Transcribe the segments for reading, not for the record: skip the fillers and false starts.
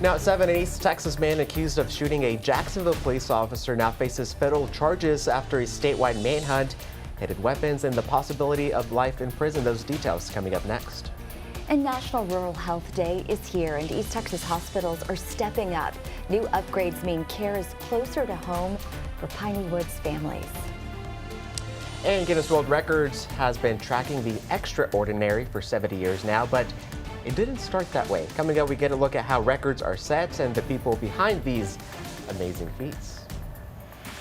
Now at 7, an East Texas man accused of shooting a Jacksonville police officer now faces federal charges after a statewide manhunt, hidden weapons, and the possibility of life in prison. Those details coming up next. And National Rural Health Day is here, and East Texas hospitals are stepping up. New upgrades mean care is closer to home for Piney Woods families. And Guinness World Records has been tracking the extraordinary for 70 years now, but it didn't start that way. Coming up, we get a look at how records are set and the people behind these amazing feats.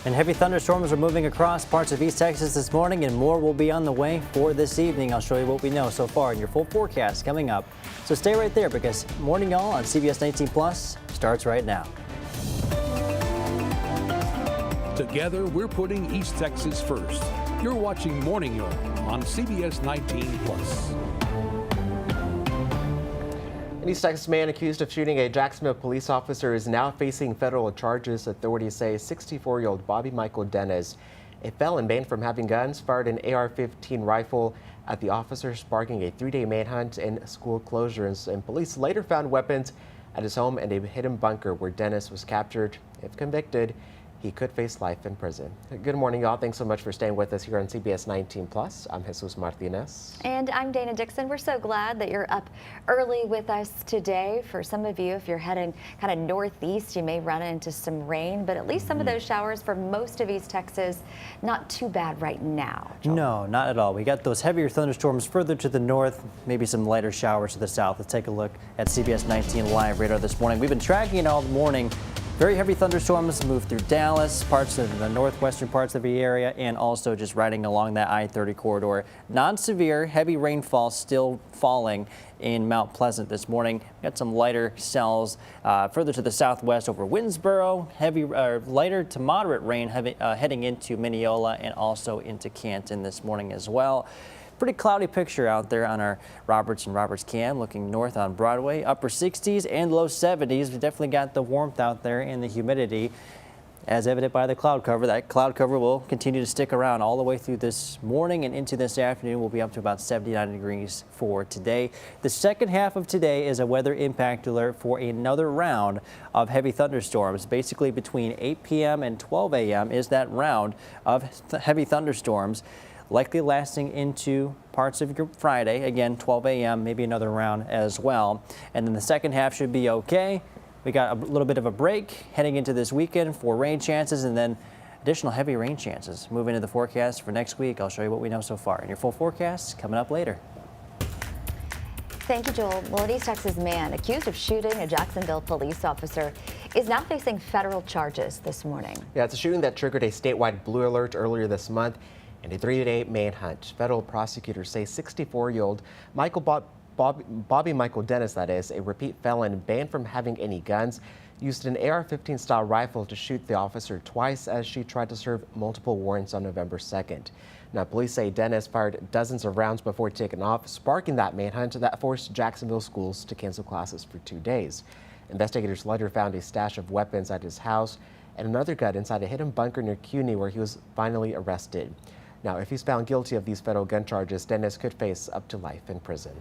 And heavy thunderstorms are moving across parts of East Texas this morning, and more will be on the way for this evening. I'll show you what we know so far in your full forecast coming up. So stay right there because Morning Y'all on CBS 19 Plus starts right now. Together, we're putting East Texas first. You're watching Morning Y'all on CBS 19 Plus. An East Texas man accused of shooting a Jacksonville police officer is now facing federal charges. Authorities say 64-year-old Bobby Michael Dennis, a felon banned from having guns, fired an AR-15 rifle at the officer, sparking a 3-day manhunt and school closures. And police later found weapons at his home and a hidden bunker where Dennis was captured. If convicted, he could face life in prison. Good morning, y'all. Thanks so much for staying with us here on CBS 19 Plus. I'm Jesus Martinez. And I'm Dana Dixon. We're so glad that you're up early with us today. For some of you, if you're heading kind of northeast, you may run into some rain, but at least some of those showers for most of East Texas, not too bad right now. Joel. No, not at all. We got those heavier thunderstorms further to the north, maybe some lighter showers to the south. Let's take a look at CBS 19 live radar this morning. We've been tracking it all morning. Very heavy thunderstorms move through Dallas, parts of the northwestern parts of the area, and also just riding along that I-30 corridor. Non-severe, heavy rainfall still falling in Mount Pleasant this morning. We got some lighter cells further to the southwest over Winsboro. Lighter to moderate rain heading into Mineola and also into Canton this morning as well. Pretty cloudy picture out there on our Roberts Cam, looking north on Broadway. Upper 60s and low 70s. We definitely got the warmth out there and the humidity as evident by the cloud cover. That cloud cover will continue to stick around all the way through this morning and into this afternoon. We'll be up to about 79 degrees for today. The second half of today is a weather impact alert for another round of heavy thunderstorms. Basically between 8 p.m. and 12 a.m. is that round of heavy thunderstorms, likely lasting into parts of your Friday. Again, 12 a.m., maybe another round as well. And then the second half should be okay. We got a little bit of a break heading into this weekend for rain chances and then additional heavy rain chances. Moving into the forecast for next week, I'll show you what we know so far. And your full forecast coming up later. Thank you, Joel. Well, an East Texas man accused of shooting a Jacksonville police officer is now facing federal charges this morning. Yeah, it's a shooting that triggered a statewide blue alert earlier this month and a 3-day manhunt. Federal prosecutors say 64-year-old Bobby Michael Dennis, that is, a repeat felon banned from having any guns, used an AR-15 style rifle to shoot the officer twice as she tried to serve multiple warrants on November 2nd. Now, police say Dennis fired dozens of rounds before taking off, sparking that manhunt that forced Jacksonville schools to cancel classes for 2 days. Investigators later found a stash of weapons at his house and another gun inside a hidden bunker near CUNY, where he was finally arrested. Now, if he's found guilty of these federal gun charges, Dennis could face up to life in prison.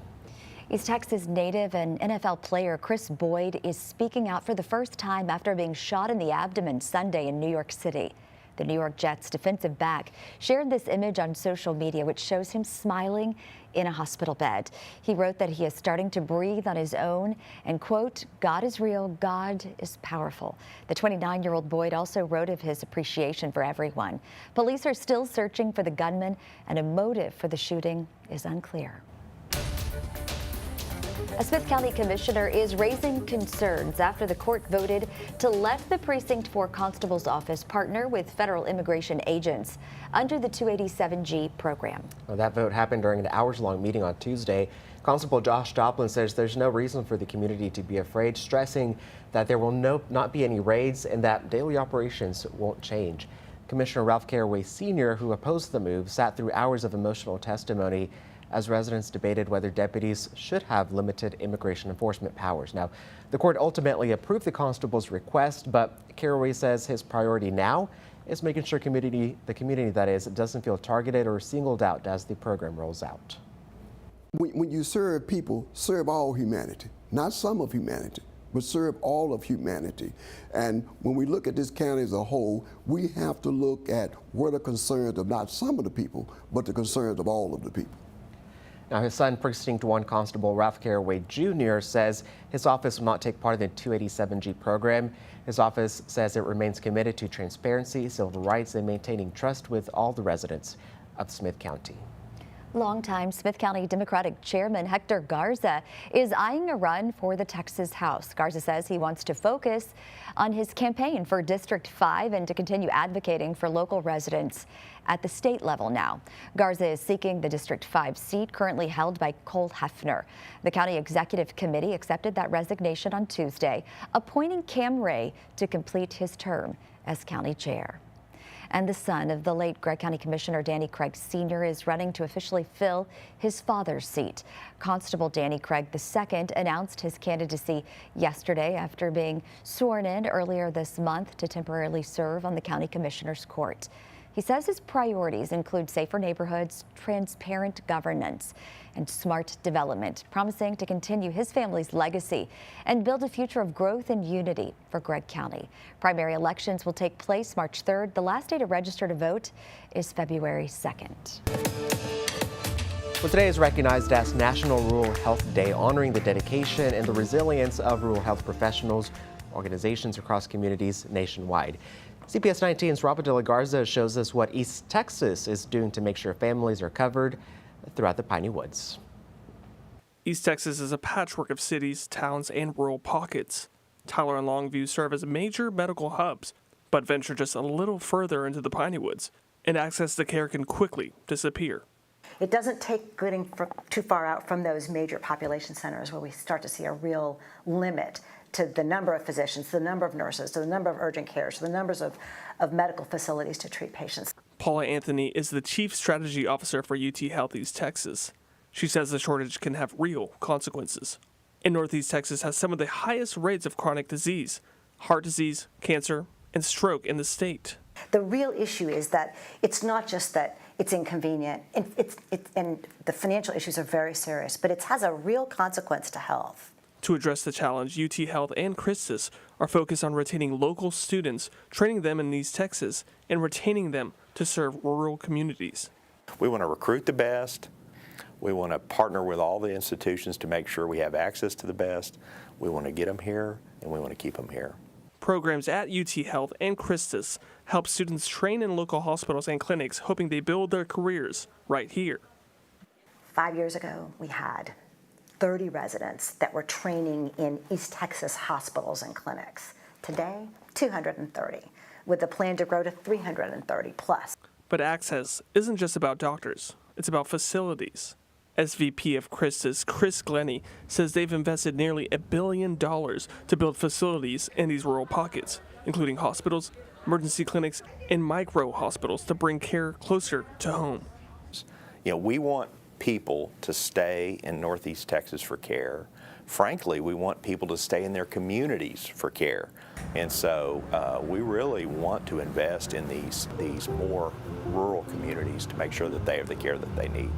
East Texas native and NFL player Chris Boyd is speaking out for the first time after being shot in the abdomen Sunday in New York City. The New York Jets defensive back shared this image on social media, which shows him smiling in a hospital bed. He wrote that he is starting to breathe on his own and, quote, "God is real, God is powerful." The 29-year-old Boyd also wrote of his appreciation for everyone. Police are still searching for the gunman, and a motive for the shooting is unclear. A Smith County commissioner is raising concerns after the court voted to let the Precinct 4 Constable's office partner with federal immigration agents under the 287G program. Well, that vote happened during an hours-long meeting on Tuesday. Constable Josh Joplin says there's no reason for the community to be afraid, stressing that there will not be any raids and that daily operations won't change. Commissioner Ralph Caraway Sr., who opposed the move, sat through hours of emotional testimony as residents debated whether deputies should have limited immigration enforcement powers. Now, the court ultimately approved the constable's request, but Caraway says his priority now is making sure the community that is doesn't feel targeted or singled out as the program rolls out. When you serve people, serve all humanity, not some of humanity, but serve all of humanity. And when we look at this county as a whole, we have to look at what are concerns of not some of the people, but the concerns of all of the people. Now, his son, Precinct 1 Constable Ralph Carraway Jr., says his office will not take part in the 287G program. His office says it remains committed to transparency, civil rights, and maintaining trust with all the residents of Smith County. Longtime Smith County Democratic Chairman Hector Garza is eyeing a run for the Texas House. Garza says he wants to focus on his campaign for District 5 and to continue advocating for local residents at the state level now. Garza is seeking the District 5 seat currently held by Cole Hefner. The County Executive Committee accepted that resignation on Tuesday, appointing Cam Ray to complete his term as county chair. And the son of the late Gregg County Commissioner Danny Craig Sr. is running to officially fill his father's seat. Constable Danny Craig II announced his candidacy yesterday after being sworn in earlier this month to temporarily serve on the County Commissioner's Court. He says his priorities include safer neighborhoods, transparent governance, and smart development, promising to continue his family's legacy and build a future of growth and unity for Gregg County. Primary elections will take place March 3rd. The last day to register to vote is February 2nd. Well, today is recognized as National Rural Health Day, honoring the dedication and the resilience of rural health professionals, organizations across communities nationwide. CBS19's Robert De La Garza shows us what East Texas is doing to make sure families are covered throughout the Piney Woods. East Texas is a patchwork of cities, towns, and rural pockets. Tyler and Longview serve as major medical hubs, but venture just a little further into the Piney Woods, and access to care can quickly disappear. It doesn't take getting too far out from those major population centers where we start to see a real limit to the number of physicians, the number of nurses, to the number of urgent care, to the numbers of medical facilities to treat patients. Paula Anthony is the Chief Strategy Officer for UT Health East Texas. She says the shortage can have real consequences. And Northeast Texas has some of the highest rates of chronic disease, heart disease, cancer, and stroke in the state. The real issue is that it's not just that it's inconvenient, and the financial issues are very serious, but it has a real consequence to health. To address the challenge, UT Health and Christus are focused on retaining local students, training them in East Texas, and retaining them to serve rural communities. We want to recruit the best. We want to partner with all the institutions to make sure we have access to the best. We want to get them here, and we want to keep them here. Programs at UT Health and Christus help students train in local hospitals and clinics, hoping they build their careers right here. 5 years ago, we had 30 residents that were training in East Texas hospitals and clinics. Today, 230, with a plan to grow to 330 plus. But access isn't just about doctors, it's about facilities. SVP of Christus, Chris Glennie, says they've invested nearly $1 billion to build facilities in these rural pockets, including hospitals, emergency clinics, and micro hospitals to bring care closer to home. You know, we want people to stay in Northeast Texas for care. Frankly, we want people to stay in their communities for care. And so we really want to invest in these more rural communities to make sure that they have the care that they need.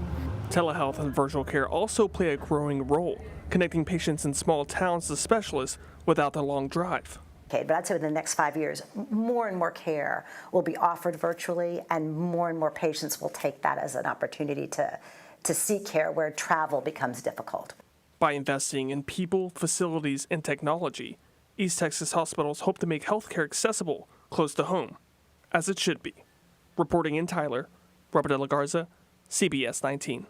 Telehealth and virtual care also play a growing role, connecting patients in small towns to specialists without the long drive. Okay, but I'd say within the next 5 years, more and more care will be offered virtually, and more patients will take that as an opportunity to seek care where travel becomes difficult. By investing in people, facilities, and technology, East Texas hospitals hope to make healthcare accessible close to home, as it should be. Reporting in Tyler, Robert De La Garza, CBS 19.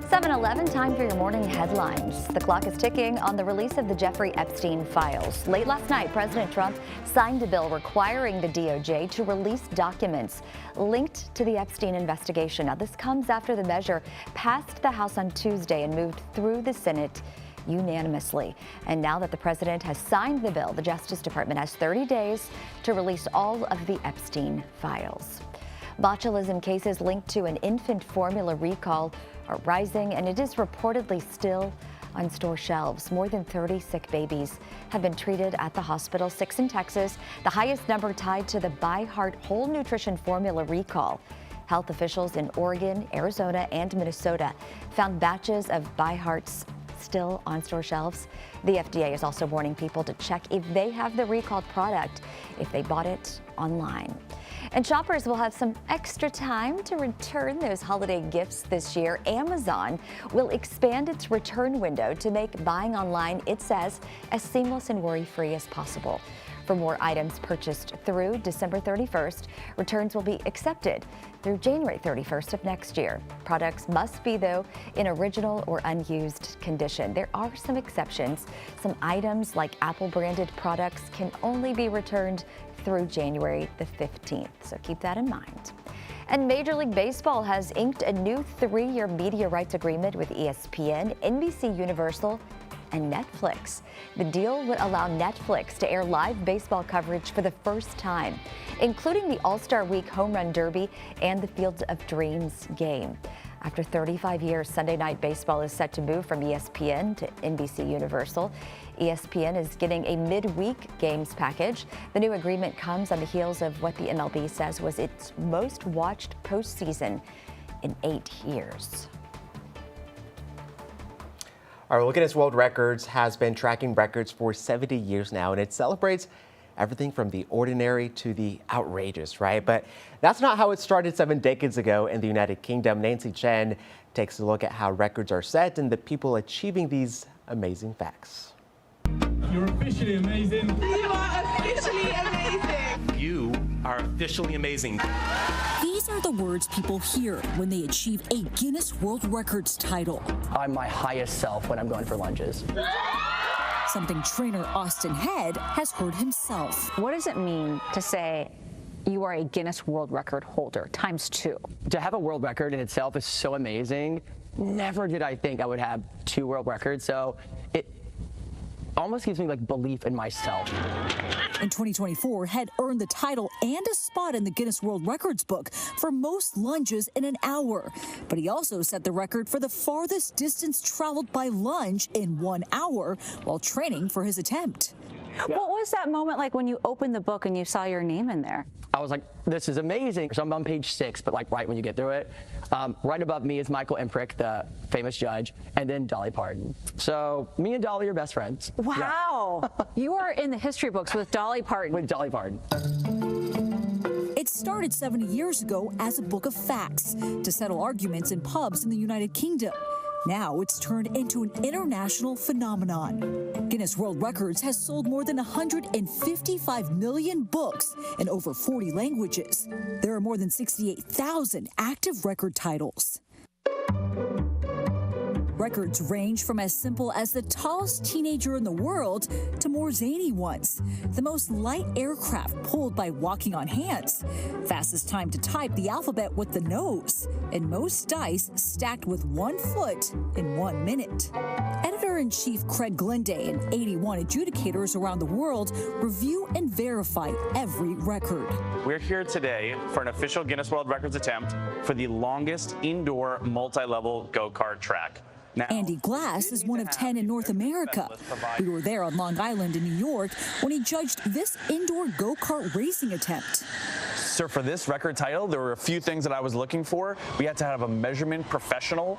7:11, time for your morning headlines. The clock is ticking on the release of the Jeffrey Epstein files. Late last night, President Trump signed a bill requiring the DOJ to release documents linked to the Epstein investigation. Now, this comes after the measure passed the House on Tuesday and moved through the Senate unanimously. And now that the president has signed the bill, the Justice Department has 30 days to release all of the Epstein files. Botulism cases linked to an infant formula recall are rising, and it is reportedly still on store shelves. More than 30 sick babies have been treated at the hospital, 6 in Texas, the highest number tied to the ByHeart whole nutrition formula recall. Health officials in Oregon, Arizona, and Minnesota found batches of ByHeart's still on store shelves. The FDA is also warning people to check if they have the recalled product if they bought it online. And shoppers will have some extra time to return those holiday gifts this year. Amazon will expand its return window to make buying online, it says, as seamless and worry-free as possible. For more items purchased through December 31st, returns will be accepted through January 31st of next year. Products must be, though, in original or unused condition. There are some exceptions. Some items like Apple-branded products can only be returned through January the 15th, so keep that in mind. And Major League Baseball has inked a new 3-year media rights agreement with ESPN, NBC Universal, and Netflix. The deal would allow Netflix to air live baseball coverage for the first time, including the All-Star Week Home Run Derby and the Field of Dreams game. After 35 years, Sunday Night Baseball is set to move from ESPN to NBC Universal. ESPN is getting a midweek games package. The new agreement comes on the heels of what the MLB says was its most watched postseason in 8 years. Our Guinness World Records has been tracking records for 70 years now, and it celebrates everything from the ordinary to the outrageous, right? But that's not how it started 7 decades ago in the United Kingdom. Nancy Chen takes a look at how records are set and the people achieving these amazing facts. You're officially amazing. You are officially amazing. You are officially amazing. These are the words people hear when they achieve a Guinness World Records title. I'm my highest self when I'm going for lunges. Something trainer Austin Head has heard himself. What does it mean to say you are a Guinness World Record holder ×2? To have a world record in itself is so amazing. Never did I think I would have 2 world records, so it almost gives me like belief in myself. In 2024, Head earned the title and a spot in the Guinness World Records book for most lunges in an hour. But he also set the record for the farthest distance traveled by lunge in 1 hour while training for his attempt. What was that moment like when you opened the book and you saw your name in there? I was like, this is amazing. So I'm on page 6, but like right when you get through it, right above me is Michael Imprich, the famous judge, and then Dolly Parton. So me and Dolly are best friends. Wow. Yeah. You are in the history books with Dolly Parton. With Dolly Parton. It started 70 years ago as a book of facts to settle arguments in pubs in the United Kingdom. Now it's turned into an international phenomenon. Guinness World Records has sold more than 155 million books in over 40 languages. There are more than 68,000 active record titles. Records range from as simple as the tallest teenager in the world to more zany ones. The most light aircraft pulled by walking on hands. Fastest time to type the alphabet with the nose. And most dice stacked with 1 foot in 1 minute. Editor-in-Chief Craig Glenday and 81 adjudicators around the world review and verify every record. We're here today for an official Guinness World Records attempt for the longest indoor multi-level go-kart track. Now, Andy Glass is one of 10 in North America. We were there on Long Island in New York when he judged this indoor go-kart racing attempt. So for this record title, there were a few things that I was looking for. We had to have a measurement professional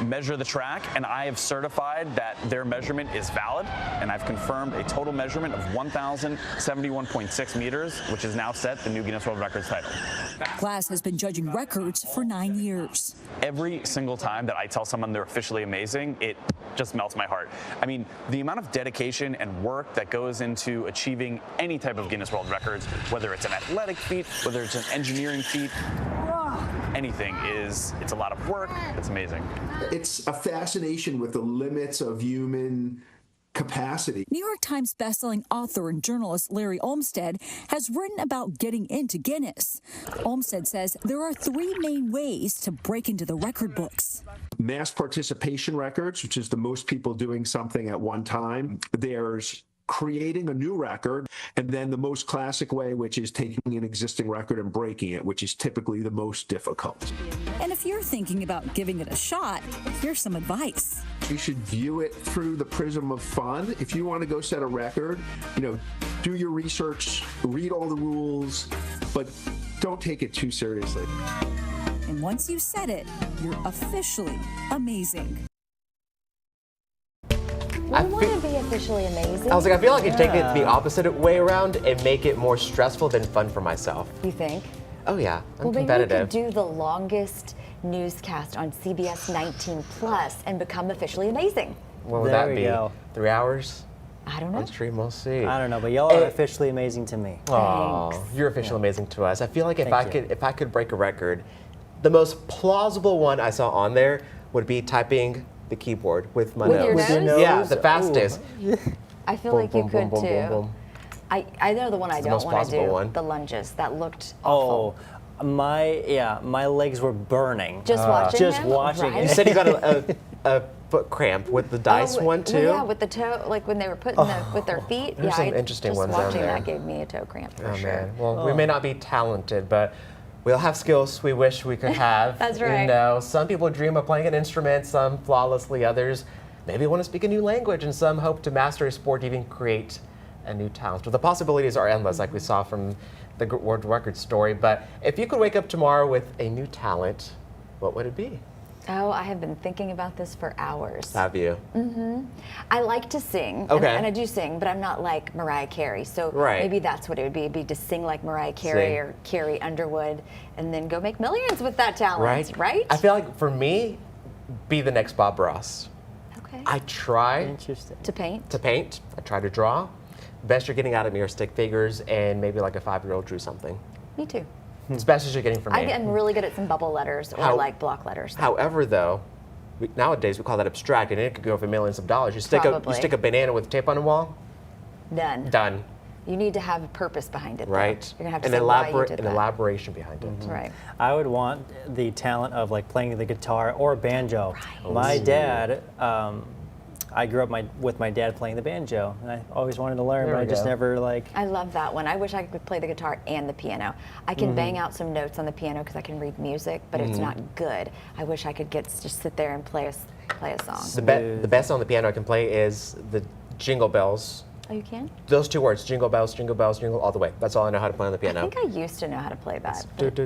measure the track, and I have certified that their measurement is valid, and I've confirmed a total measurement of 1,071.6 meters, which is now set the new Guinness World Records title. Glass has been judging records for 9 years. Every single time that I tell someone they're officially amazing, it just melts my heart. I mean, the amount of dedication and work that goes into achieving any type of Guinness World Records, whether it's an athletic feat, whether it's an engineering feat, anything it's a lot of work. It's amazing. It's a fascination with the limits of human capacity. New York Times bestselling author and journalist Larry Olmsted has written about getting into Guinness. Olmsted says there are 3 main ways to break into the record books. Mass participation records, which is the most people doing something at one time. There's creating a new record, and then the most classic way, which is taking an existing record and breaking it, which is typically the most difficult. And if you're thinking about giving it a shot, here's some advice. You should view it through the prism of fun. If you want to go set a record, do your research, read all the rules, but don't take it too seriously. And once you set it, you're officially amazing. We want to be officially amazing. I was like, I feel like I could take it the opposite way around and make it more stressful than fun for myself. You think? Oh yeah, I'm well, competitive. Maybe we could do the longest newscast on CBS19 Plus and become officially amazing. What would that be? Go. 3 hours? I don't know. On stream, we'll see. I don't know, but y'all are officially amazing to me. Oh, you're officially amazing to us. I feel like if I could break a record, the most plausible one I saw on there would be typing the keyboard with my nose. With your nose? Yeah, the fastest. I feel like you could too. I know the one I don't want to do. The lunges. That looked awful. Oh, my legs were burning. Just watching Just him? watching. Right? You said you got a foot cramp with the dice one too. Well, yeah, with the toe, like when they were putting with their feet. There's some interesting ones just watching there. that gave me a toe cramp for sure. Man. Well, we may not be talented, but we all have skills we wish we could have. That's right. You know, some people dream of playing an instrument, some flawlessly, others maybe want to speak a new language, and some hope to master a sport, even create a new talent. Well, the possibilities are endless, like we saw from the world record story. But if you could wake up tomorrow with a new talent, what would it be? Oh, I have been thinking about this for hours. Have you? Mm-hmm. I like to sing, and I do sing, but I'm not like Mariah Carey. So maybe that's what it would be. It'd be to sing like Mariah Carey or Carrie Underwood, and then go make millions with that talent, right? I feel like for me, be the next Bob Ross. Okay. I try to paint. I try to draw. Best you're getting out of me are stick figures, and maybe like a 5-year-old drew something. Me too. It's best as you're getting from me. I'm really good at some bubble letters or like block letters. However, though, nowadays we call that abstract, and it could go for millions of dollars. You stick a banana with tape on the wall. Done. You need to have a purpose behind it. Right. Though. You're gonna have to say why you did that. An elaboration behind it. Right. I would want the talent of like playing the guitar or banjo. Right. My dad. I grew up with my dad playing the banjo, and I always wanted to learn, but I just never like. I love that one. I wish I could play the guitar and the piano. I can bang out some notes on the piano because I can read music, but it's not good. I wish I could just sit there and play a song. The best on the piano I can play is the Jingle Bells. Oh, you can? Those 2 words, jingle bells, jingle all the way. That's all I know how to play on the piano. I think I used to know how to play that. But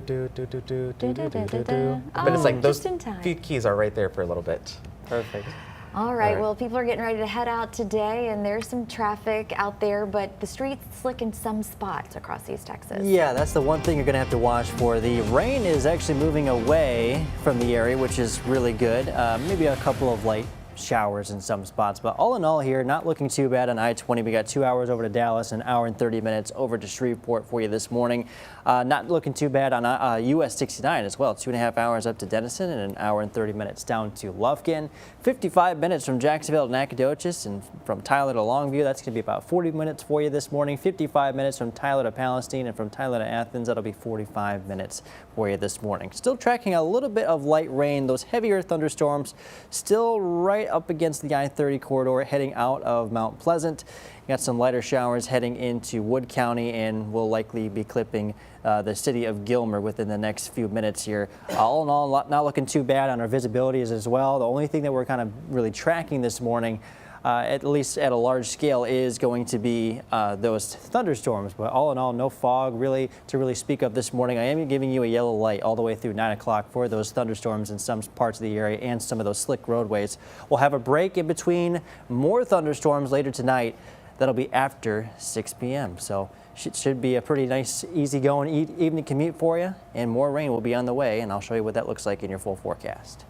it's like those in time. few keys are right there for a little bit. Perfect. All right, well, people are getting ready to head out today, and there's some traffic out there, but the streets slick in some spots across East Texas. Yeah, that's the one thing you're going to have to watch for. The rain is actually moving away from the area, which is really good. Maybe a couple of light showers in some spots, but all in all here, not looking too bad on I-20. We got 2 hours over to Dallas, an hour and 30 minutes over to Shreveport for you this morning. Not looking too bad on US 69 as well. 2.5 hours up to Denison and an hour and 30 minutes down to Lufkin. 55 minutes from Jacksonville to Nacogdoches, and from Tyler to Longview. That's going to be about 40 minutes for you this morning. 55 minutes from Tyler to Palestine, and from Tyler to Athens, that'll be 45 minutes for you this morning. Still tracking a little bit of light rain. Those heavier thunderstorms still right up against the I-30 corridor heading out of Mount Pleasant. Got some lighter showers heading into Wood County, and will likely be clipping the city of Gilmer within the next few minutes here. All in all, not looking too bad on our visibilities as well. The only thing that we're kind of really tracking this morning, at least at a large scale, is going to be those thunderstorms. But all in all, no fog really to really speak of this morning. I am giving you a yellow light all the way through 9 o'clock for those thunderstorms in some parts of the area and some of those slick roadways. We'll have a break in between more thunderstorms later tonight. That'll be after 6 p.m. So it should be a pretty nice, easy-going evening commute for you. And more rain will be on the way, and I'll show you what that looks like in your full forecast.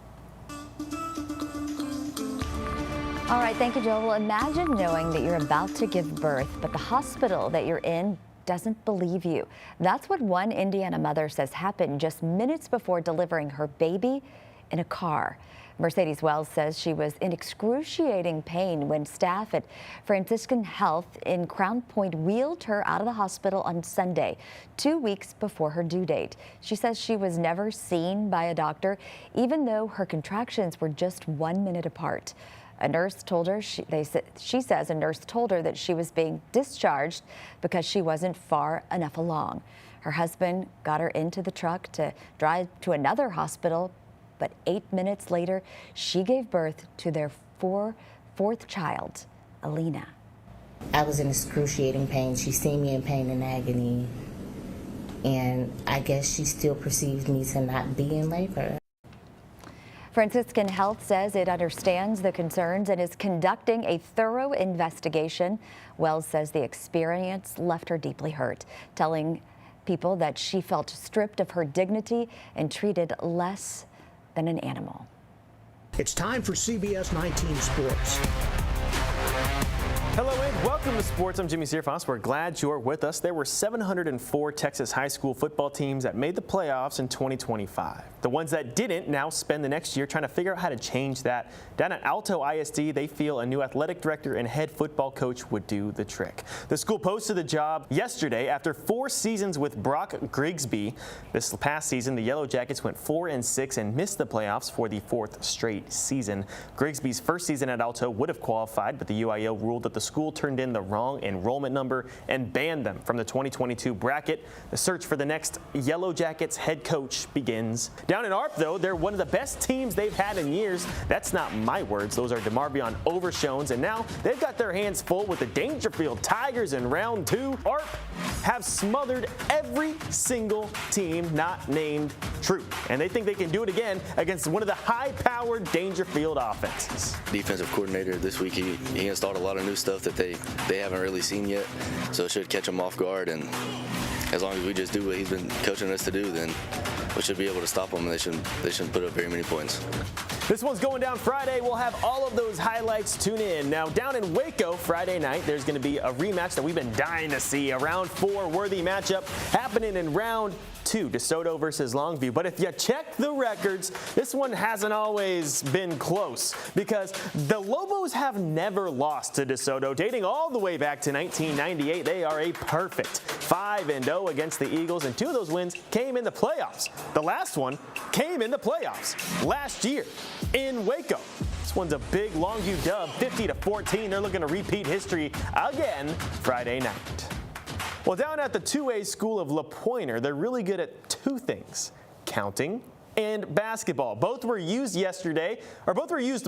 All right, thank you, Joel. Well, imagine knowing that you're about to give birth, but the hospital that you're in doesn't believe you. That's what one Indiana mother says happened just minutes before delivering her baby in a car. Mercedes Wells says she was in excruciating pain when staff at Franciscan Health in Crown Point wheeled her out of the hospital on Sunday, 2 weeks before her due date. She says she was never seen by a doctor, even though her contractions were just 1 minute apart. A nurse told her, she says a nurse told her that she was being discharged because she wasn't far enough along. Her husband got her into the truck to drive to another hospital, but 8 minutes later, she gave birth to their fourth child, Alina. I was in excruciating pain. She seen me in pain and agony, and I guess she still perceived me to not be in labor. Franciscan Health says it understands the concerns and is conducting a thorough investigation. Wells says the experience left her deeply hurt, telling people that she felt stripped of her dignity and treated less than an animal. It's time for CBS19 Sports. Hello and welcome to sports. I'm Jimmy Searfoss. We're glad you're with us. There were 704 Texas high school football teams that made the playoffs in 2025. The ones that didn't now spend the next year trying to figure out how to change that. Down at Alto ISD, they feel a new athletic director and head football coach would do the trick. The school posted the job yesterday after 4 seasons with Brock Grigsby. This past season, the Yellow Jackets went 4-6 and missed the playoffs for the 4th straight season. Grigsby's first season at Alto would have qualified, but the UIL ruled that the school turned in the wrong enrollment number and banned them from the 2022 bracket. The search for the next Yellow Jackets head coach begins. Down in ARP, though, they're one of the best teams they've had in years. That's not my words. Those are DeMarvion Overshones, and now they've got their hands full with the Dangerfield Tigers in round 2. ARP have smothered every single team not named Troop, and they think they can do it again against one of the high-powered Dangerfield offenses. Defensive coordinator this week, he installed a lot of new stuff that they haven't really seen yet, so it should catch them off guard, and as long as we just do what he's been coaching us to do, then we should be able to stop them, and they shouldn't put up very many points. This one's going down Friday. We'll have all of those highlights. Tune in. Now, down in Waco Friday night, there's going to be a rematch that we've been dying to see. A round 4 worthy matchup happening in round 2, DeSoto versus Longview. But if you check the records, this one hasn't always been close because the Lobos have never lost to DeSoto. Dating all the way back to 1998, they are a perfect 5-0 against the Eagles, and 2 of those wins came in the playoffs. The last one came in the playoffs last year in Waco. This one's a big Longview dub, 50-14. They're looking to repeat history again Friday night. Well, down at the 2A school of La Pointe, they're really good at 2 things: counting and basketball. Both were used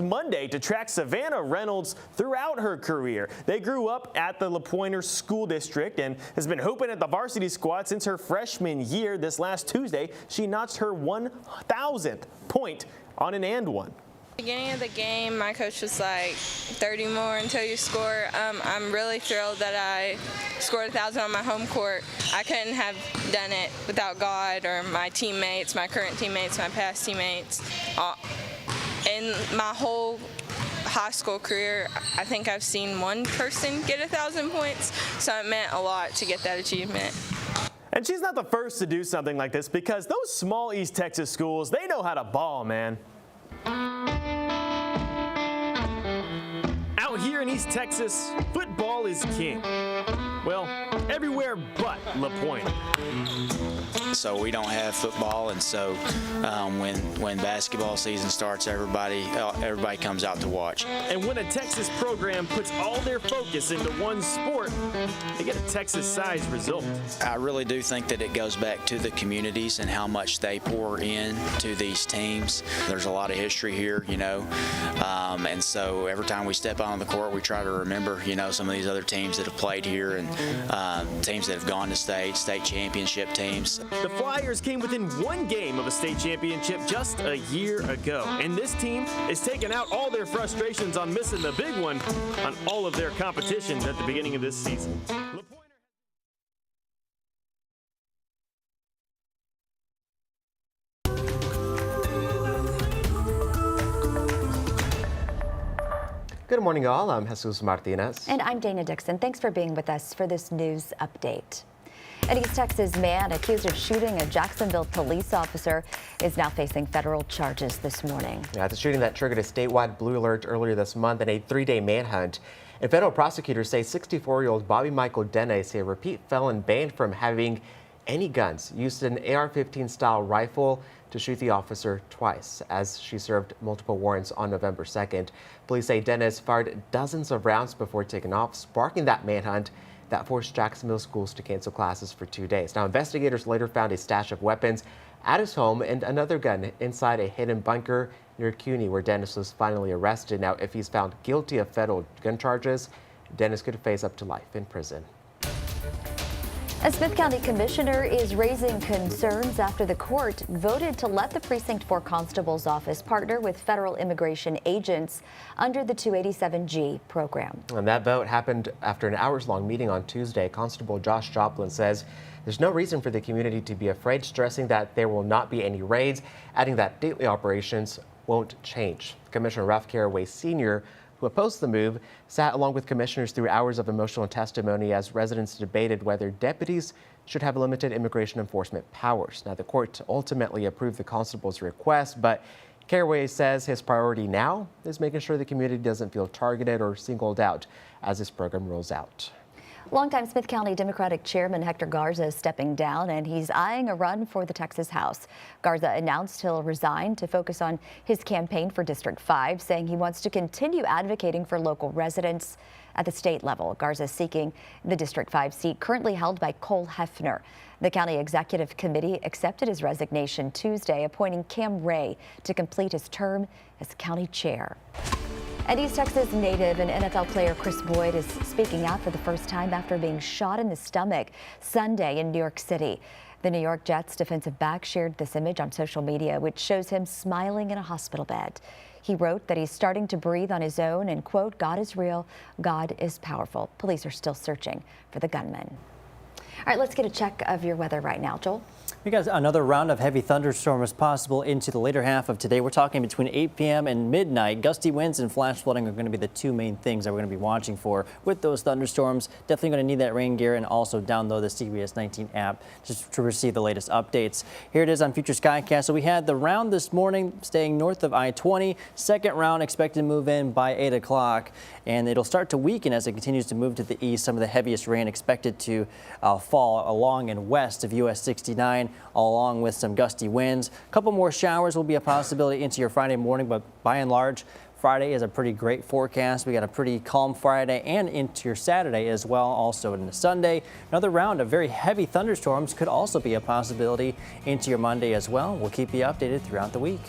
Monday to track Savannah Reynolds throughout her career. They grew up at the La Pointe School District and has been hooping at the varsity squad since her freshman year. This last Tuesday, she notched her 1,000th point on an and one. Beginning of the game, my coach was like 30 more until you score. I'm really thrilled that I scored 1,000 on my home court. I couldn't have done it without God or my teammates, my current teammates, my past teammates. In my whole high school career, I think I've seen one person get 1,000 points, so it meant a lot to get that achievement. And she's not the first to do something like this because those small East Texas schools, they know how to ball, man. Out here in East Texas, football is king. Well, everywhere but La Pointe. So we don't have football, and so when basketball season starts, everybody comes out to watch. And when a Texas program puts all their focus into one sport, they get a Texas-sized result. I really do think that it goes back to the communities and how much they pour in to these teams. There's a lot of history here, and so every time we step out on the court, we try to remember, some of these other teams that have played here and teams that have gone to state championship teams. The Flyers came within 1 game of a state championship just a year ago, and this team is taking out all their frustrations on missing the big one on all of their competitions at the beginning of this season. Good morning, all. I'm Jesus Martinez. And I'm Dana Dixon. Thanks for being with us for this news update. An East Texas man accused of shooting a Jacksonville police officer is now facing federal charges this morning. Yeah, the shooting that triggered a statewide blue alert earlier this month and a 3-day manhunt. And federal prosecutors say 64-year-old Bobby Michael Dennis, a repeat felon banned from having any guns, used an AR-15 style rifle to shoot the officer twice as she served multiple warrants on November 2nd. Police say Dennis fired dozens of rounds before taking off, sparking that manhunt that forced Jacksonville schools to cancel classes for 2 days. Now, investigators later found a stash of weapons at his home and another gun inside a hidden bunker near CUNY, where Dennis was finally arrested. Now, if he's found guilty of federal gun charges, Dennis could face up to life in prison. A Smith County commissioner is raising concerns after the court voted to let the Precinct 4 Constable's office partner with federal immigration agents under the 287G program. And that vote happened after an hours-long meeting on Tuesday. Constable Josh Joplin says there's no reason for the community to be afraid, stressing that there will not be any raids, adding that daily operations won't change. Commissioner Ralph Carraway Sr., who opposed the move, sat along with commissioners through hours of emotional testimony as residents debated whether deputies should have limited immigration enforcement powers. Now, the court ultimately approved the constable's request, but Carraway says his priority now is making sure the community doesn't feel targeted or singled out as this program rolls out. Longtime Smith County Democratic Chairman Hector Garza is stepping down, and he's eyeing a run for the Texas House. Garza announced he'll resign to focus on his campaign for District 5, saying he wants to continue advocating for local residents at the state level. Garza is seeking the District 5 seat currently held by Cole Hefner. The county executive committee accepted his resignation Tuesday, appointing Cam Ray to complete his term as county chair. And East Texas native and NFL player Chris Boyd is speaking out for the first time after being shot in the stomach Sunday in New York City. The New York Jets defensive back shared this image on social media, which shows him smiling in a hospital bed. He wrote that he's starting to breathe on his own and, quote, "God is real, God is powerful." Police are still searching for the gunman. All right, let's get a check of your weather right now, Joel. We got another round of heavy thunderstorms possible into the later half of today. We're talking between 8 p.m. and midnight. Gusty winds and flash flooding are going to be the two main things that we're going to be watching for with those thunderstorms. Definitely going to need that rain gear, and also download the CBS19 app just to receive the latest updates. Here it is on Future Skycast. So we had the round this morning staying north of I-20. Second round expected to move in by 8 o'clock, and it'll start to weaken as it continues to move to the east. Some of the heaviest rain expected to fall along and west of US 69. Along with some gusty winds. A couple more showers will be a possibility into your Friday morning, but by and large, Friday is a pretty great forecast. We got a pretty calm Friday and into your Saturday as well, also into Sunday. Another round of very heavy thunderstorms could also be a possibility into your Monday as well. We'll keep you updated throughout the week.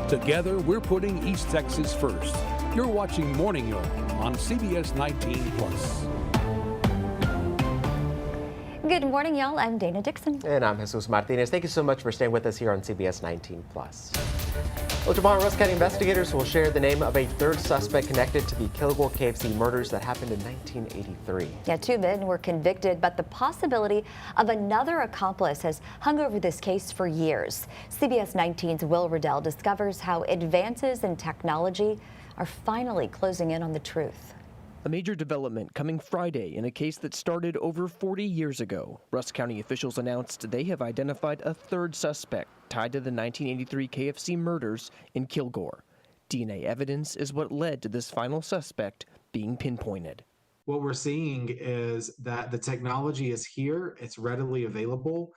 Together, we're putting East Texas first. You're watching Morning Yard on CBS 19 Plus. Good morning, y'all. I'm Dana Dixon. And I'm Jesus Martinez. Thank you so much for staying with us here on CBS 19 Plus. Well, tomorrow, Rusk County investigators will share the name of a third suspect connected to the Kilgore KFC murders that happened in 1983. Yeah, 2 men were convicted, but the possibility of another accomplice has hung over this case for years. CBS 19's Will Riddell discovers how advances in technology are finally closing in on the truth. A major development coming Friday in a case that started over 40 years ago. Rusk County officials announced they have identified a third suspect tied to the 1983 KFC murders in Kilgore. DNA evidence is what led to this final suspect being pinpointed. What we're seeing is that the technology is here, it's readily available.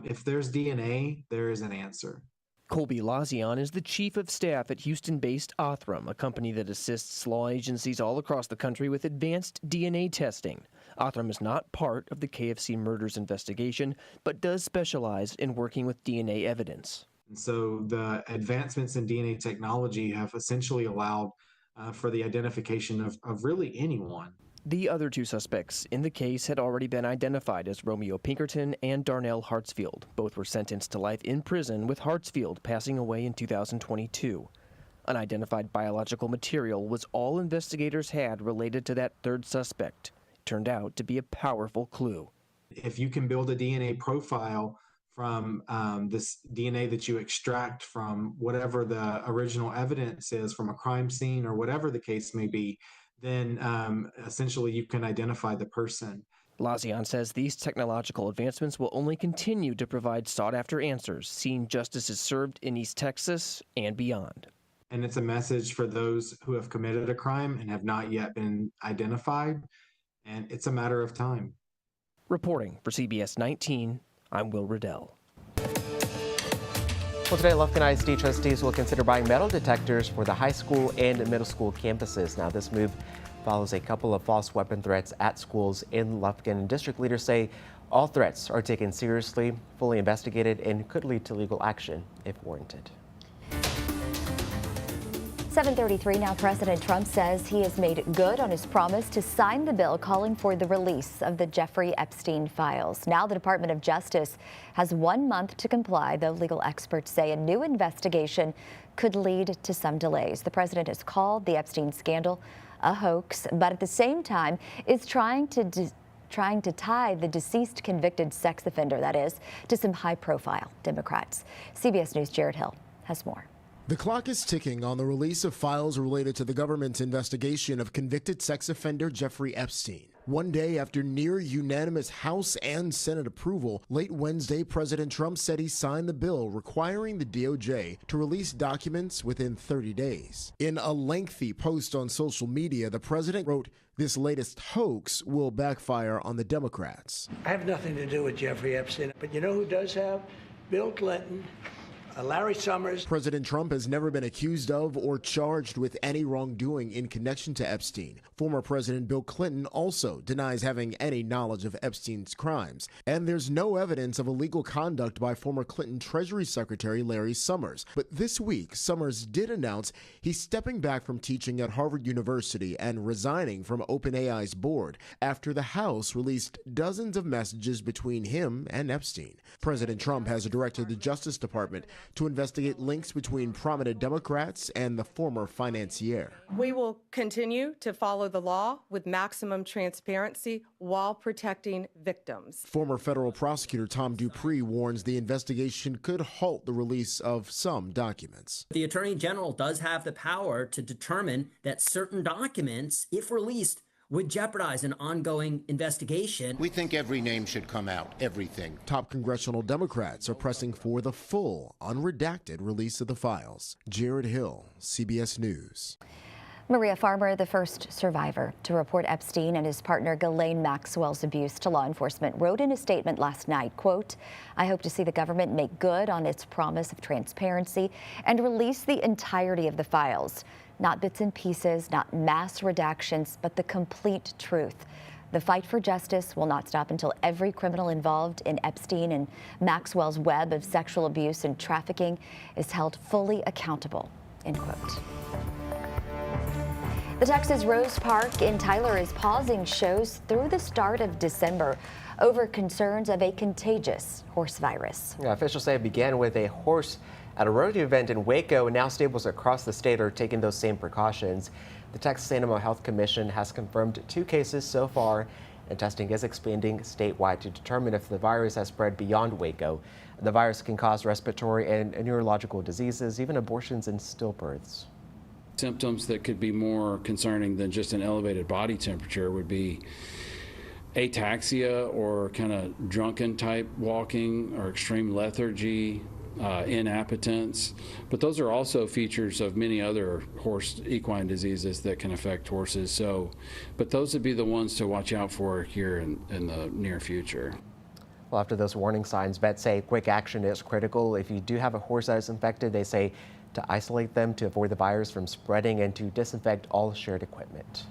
If there's DNA, there is an answer. Colby Lazion is the chief of staff at Houston-based Othram, a company that assists law agencies all across the country with advanced DNA testing. Othram is not part of the KFC murders investigation, but does specialize in working with DNA evidence. And so the advancements in DNA technology have essentially allowed for the identification of really anyone. The other two suspects in the case had already been identified as Romeo Pinkerton and Darnell Hartsfield. Both were sentenced to life in prison, with Hartsfield passing away in 2022. Unidentified biological material was all investigators had related to that third suspect. It turned out to be a powerful clue. If you can build a DNA profile from this DNA that you extract from whatever the original evidence is from a crime scene or whatever the case may be, then essentially you can identify the person. Lazion says these technological advancements will only continue to provide sought-after answers, seeing justice is served in East Texas and beyond. And it's a message for those who have committed a crime and have not yet been identified, and it's a matter of time. Reporting for CBS 19, I'm Will Riddell. Well, today, Lufkin ISD trustees will consider buying metal detectors for the high school and middle school campuses. Now, this move follows a couple of false weapon threats at schools in Lufkin. District leaders say all threats are taken seriously, fully investigated, and could lead to legal action if warranted. 7:33 now. President Trump says he has made good on his promise to sign the bill calling for the release of the Jeffrey Epstein files. Now the Department of Justice has 1 month to comply, though legal experts say a new investigation could lead to some delays. The president has called the Epstein scandal a hoax, but at the same time is trying to tie the deceased convicted sex offender, that is, to some high-profile Democrats. CBS News' Jared Hill has more. The clock is ticking on the release of files related to the government's investigation of convicted sex offender Jeffrey Epstein. One day after near unanimous House and Senate approval, late Wednesday, President Trump said he signed the bill requiring the DOJ to release documents within 30 days. In a lengthy post on social media, the president wrote, "This latest hoax will backfire on the Democrats." I have nothing to do with Jeffrey Epstein, but you know who does have? Bill Clinton. Larry Summers. President Trump has never been accused of or charged with any wrongdoing in connection to Epstein. Former President Bill Clinton also denies having any knowledge of Epstein's crimes. And there's no evidence of illegal conduct by former Clinton Treasury Secretary Larry Summers. But this week, Summers did announce he's stepping back from teaching at Harvard University and resigning from OpenAI's board after the House released dozens of messages between him and Epstein. President Trump has directed the Justice Department to investigate links between prominent Democrats and the former financier. We will continue to follow the law with maximum transparency while protecting victims. Former federal prosecutor Tom Dupree warns the investigation could halt the release of some documents. The Attorney General does have the power to determine that certain documents, if released, would jeopardize an ongoing investigation. We think every name should come out, everything. Top congressional Democrats are pressing for the full, unredacted release of the files. Jared Hill, CBS News. Maria Farmer, the first survivor to report Epstein and his partner Ghislaine Maxwell's abuse to law enforcement, wrote in a statement last night, quote, "I hope to see the government make good on its promise of transparency and release the entirety of the files. Not bits and pieces, not mass redactions, but the complete truth. The fight for justice will not stop until every criminal involved in Epstein and Maxwell's web of sexual abuse and trafficking is held fully accountable," end quote. The Texas Rose Park in Tyler is pausing shows through the start of December over concerns of a contagious horse virus. Yeah, officials say it began with a horse at a rodeo event in Waco, and now stables across the state are taking those same precautions. The Texas Animal Health Commission has confirmed 2 cases so far, and testing is expanding statewide to determine if the virus has spread beyond Waco. The virus can cause respiratory and neurological diseases, even abortions and stillbirths. Symptoms that could be more concerning than just an elevated body temperature would be ataxia or kind of drunken type walking or extreme lethargy, inappetence, but those are also features of many other horse equine diseases that can affect horses. So, but those would be the ones to watch out for here in the near future. Well, after those warning signs, vets say quick action is critical. If you do have a horse that is infected, they say to isolate them to avoid the virus from spreading and to disinfect all shared equipment.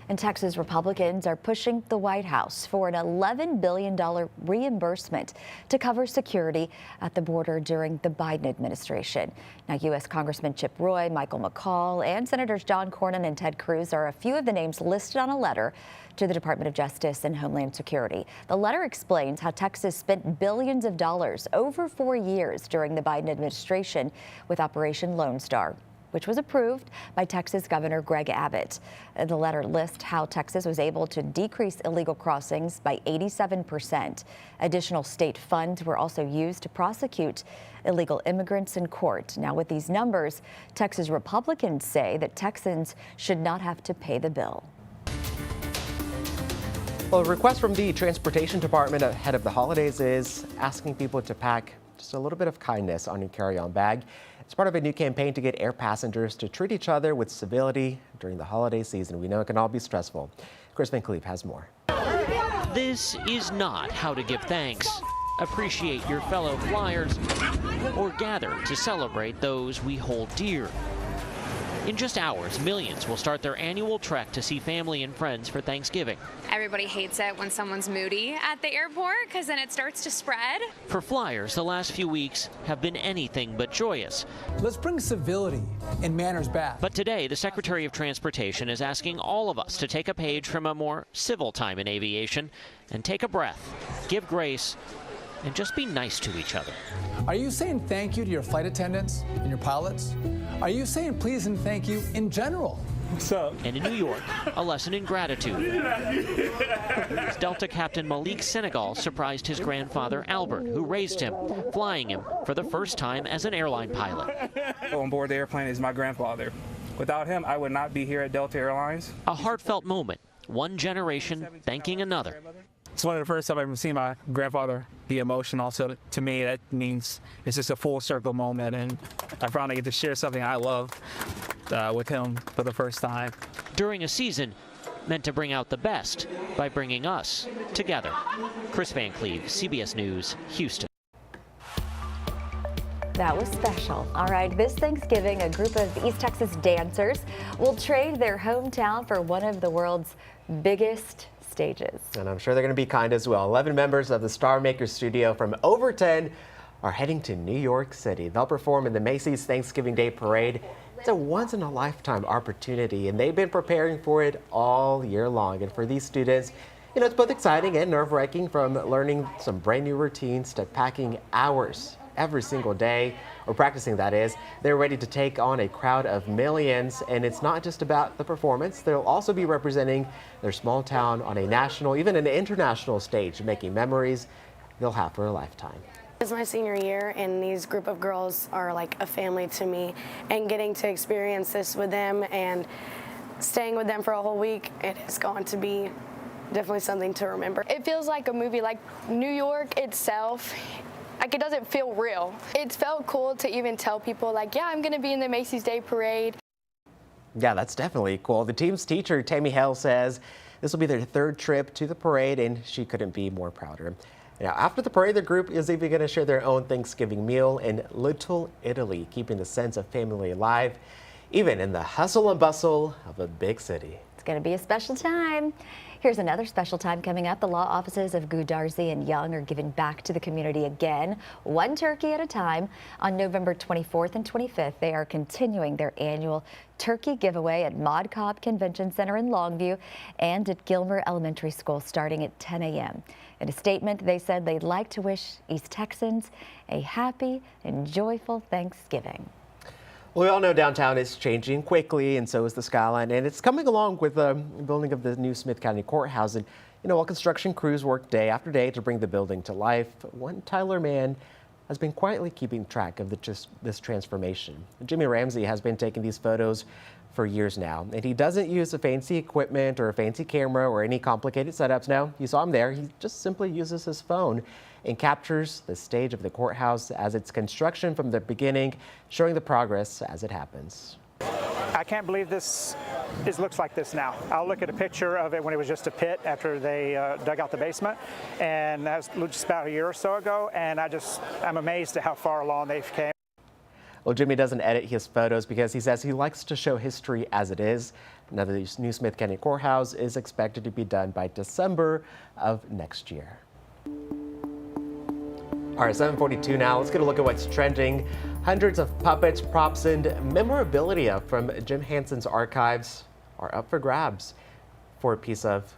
And Texas Republicans are pushing the White House for an $11 billion reimbursement to cover security at the border during the Biden administration. Now, U.S. Congressman Chip Roy, Michael McCall, and Senators John Cornyn and Ted Cruz are a few of the names listed on a letter to the Department of Justice and Homeland Security. The letter explains how Texas spent billions of dollars over 4 years during the Biden administration with Operation Lone Star, which was approved by Texas Governor Greg Abbott. The letter lists how Texas was able to decrease illegal crossings by 87%. Additional state funds were also used to prosecute illegal immigrants in court. Now, with these numbers, Texas Republicans say that Texans should not have to pay the bill. Well, a request from the Transportation Department ahead of the holidays is asking people to pack just a little bit of kindness on your carry-on bag. It's part of a new campaign to get air passengers to treat each other with civility during the holiday season. We know it can all be stressful. Chris Van Cleave has more. This is not how to give thanks, appreciate your fellow flyers, or gather to celebrate those we hold dear. In just hours, millions will start their annual trek to see family and friends for Thanksgiving. Everybody hates it when someone's moody at the airport because then it starts to spread. For flyers, the last few weeks have been anything but joyous. Let's bring civility and manners back. But today, the Secretary of Transportation is asking all of us to take a page from a more civil time in aviation and take a breath, give grace, and just be nice to each other. Are you saying thank you to your flight attendants and your pilots? Are you saying please and thank you in general? What's up? And in New York, a lesson in gratitude. Delta Captain Malik Senegal surprised his grandfather Albert, who raised him, flying him for the first time as an airline pilot. On board the airplane is my grandfather. Without him, I would not be here at Delta Airlines. A heartfelt moment, one generation thanking another. It's one of the first time I've ever seen my grandfather be emotional, so to me that means it's just a full circle moment, and I finally get to share something I love with him for the first time. During a season meant to bring out the best by bringing us together. Chris Van Cleave, CBS News, Houston. That was special. All right, this Thanksgiving, a group of East Texas dancers will trade their hometown for one of the world's biggest stages. And I'm sure they're going to be kind as well. 11 members of the Star Maker Studio from Overton are heading to New York City. They'll perform in the Macy's Thanksgiving Day Parade. It's a once-in-a-lifetime opportunity, and they've been preparing for it all year long. And for these students, you know, it's both exciting and nerve-wracking, from learning some brand new routines to packing hours every single day, or practicing, that is. They're ready to take on a crowd of millions, and it's not just about the performance. They'll also be representing their small town on a national, even an international stage, making memories they'll have for a lifetime. It's my senior year, and these group of girls are like a family to me, and getting to experience this with them and staying with them for a whole week, it is going to be definitely something to remember. It feels like a movie, like New York itself. Like, it doesn't feel real. It's felt cool to even tell people, like, yeah, I'm going to be in the Macy's Day Parade. Yeah, that's definitely cool. The team's teacher, Tammy Hale, says this will be their third trip to the parade, and she couldn't be more prouder. Now, after the parade, the group is even going to share their own Thanksgiving meal in Little Italy, keeping the sense of family alive, even in the hustle and bustle of a big city. It's going to be a special time. Here's another special time coming up. The law offices of Gudarzi and Young are giving back to the community again, one turkey at a time. On November 24th and 25th, they are continuing their annual turkey giveaway at Mod Cobb Convention Center in Longview and at Gilmer Elementary School starting at 10 a.m. In a statement, they said they'd like to wish East Texans a happy and joyful Thanksgiving. Well, we all know downtown is changing quickly, and so is the skyline, and it's coming along with the building of the new Smith County Courthouse. And, you know, while construction crews work day after day to bring the building to life, one Tyler man has been quietly keeping track of this transformation. Jimmy Ramsey has been taking these photos for years now, and he doesn't use a fancy equipment or a fancy camera or any complicated setups. No, you saw him there. He just simply uses his phone and captures the stage of the courthouse as its construction from the beginning, showing the progress as it happens. I can't believe looks like this now. I'll look at a picture of it when it was just a pit after they dug out the basement, and that was just about a year or so ago, and I'm amazed at how far along they've came. Well, Jimmy doesn't edit his photos because he says he likes to show history as it is. Another new Smith County Courthouse is expected to be done by December of next year. All right, 7:42 now. Let's get a look at what's trending. Hundreds of puppets, props, and memorabilia from Jim Henson's archives are up for grabs for a piece of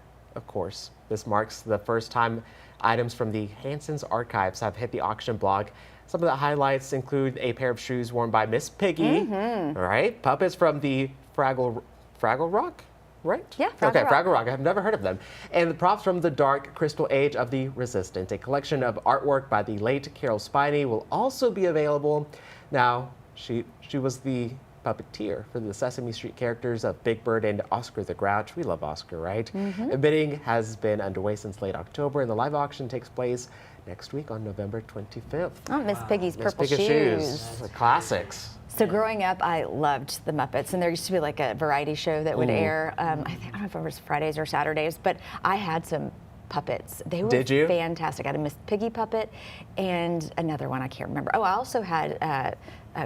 course. This marks the first time items from the Henson's archives have hit the auction block. Some of the highlights include a pair of shoes worn by Miss Piggy. All right, puppets from the Fraggle Rock, right? Yeah, Fraggle Rock. I've never heard of them. And the props from the Dark Crystal Age of the Resistance. A collection of artwork by the late Carol Spiney will also be available. Now, she was the puppeteer for the Sesame Street characters of Big Bird and Oscar the Grouch. We love Oscar, right? The bidding has been underway since late October, and the live auction takes place next week on November 25th. Oh, Miss Piggy's purple Miss Piggy shoes. The classics. So growing up, I loved the Muppets, and there used to be like a variety show that would air, I don't know if it was Fridays or Saturdays, but I had some puppets. They were fantastic. I had a Miss Piggy puppet and another one I can't remember. Oh, I also had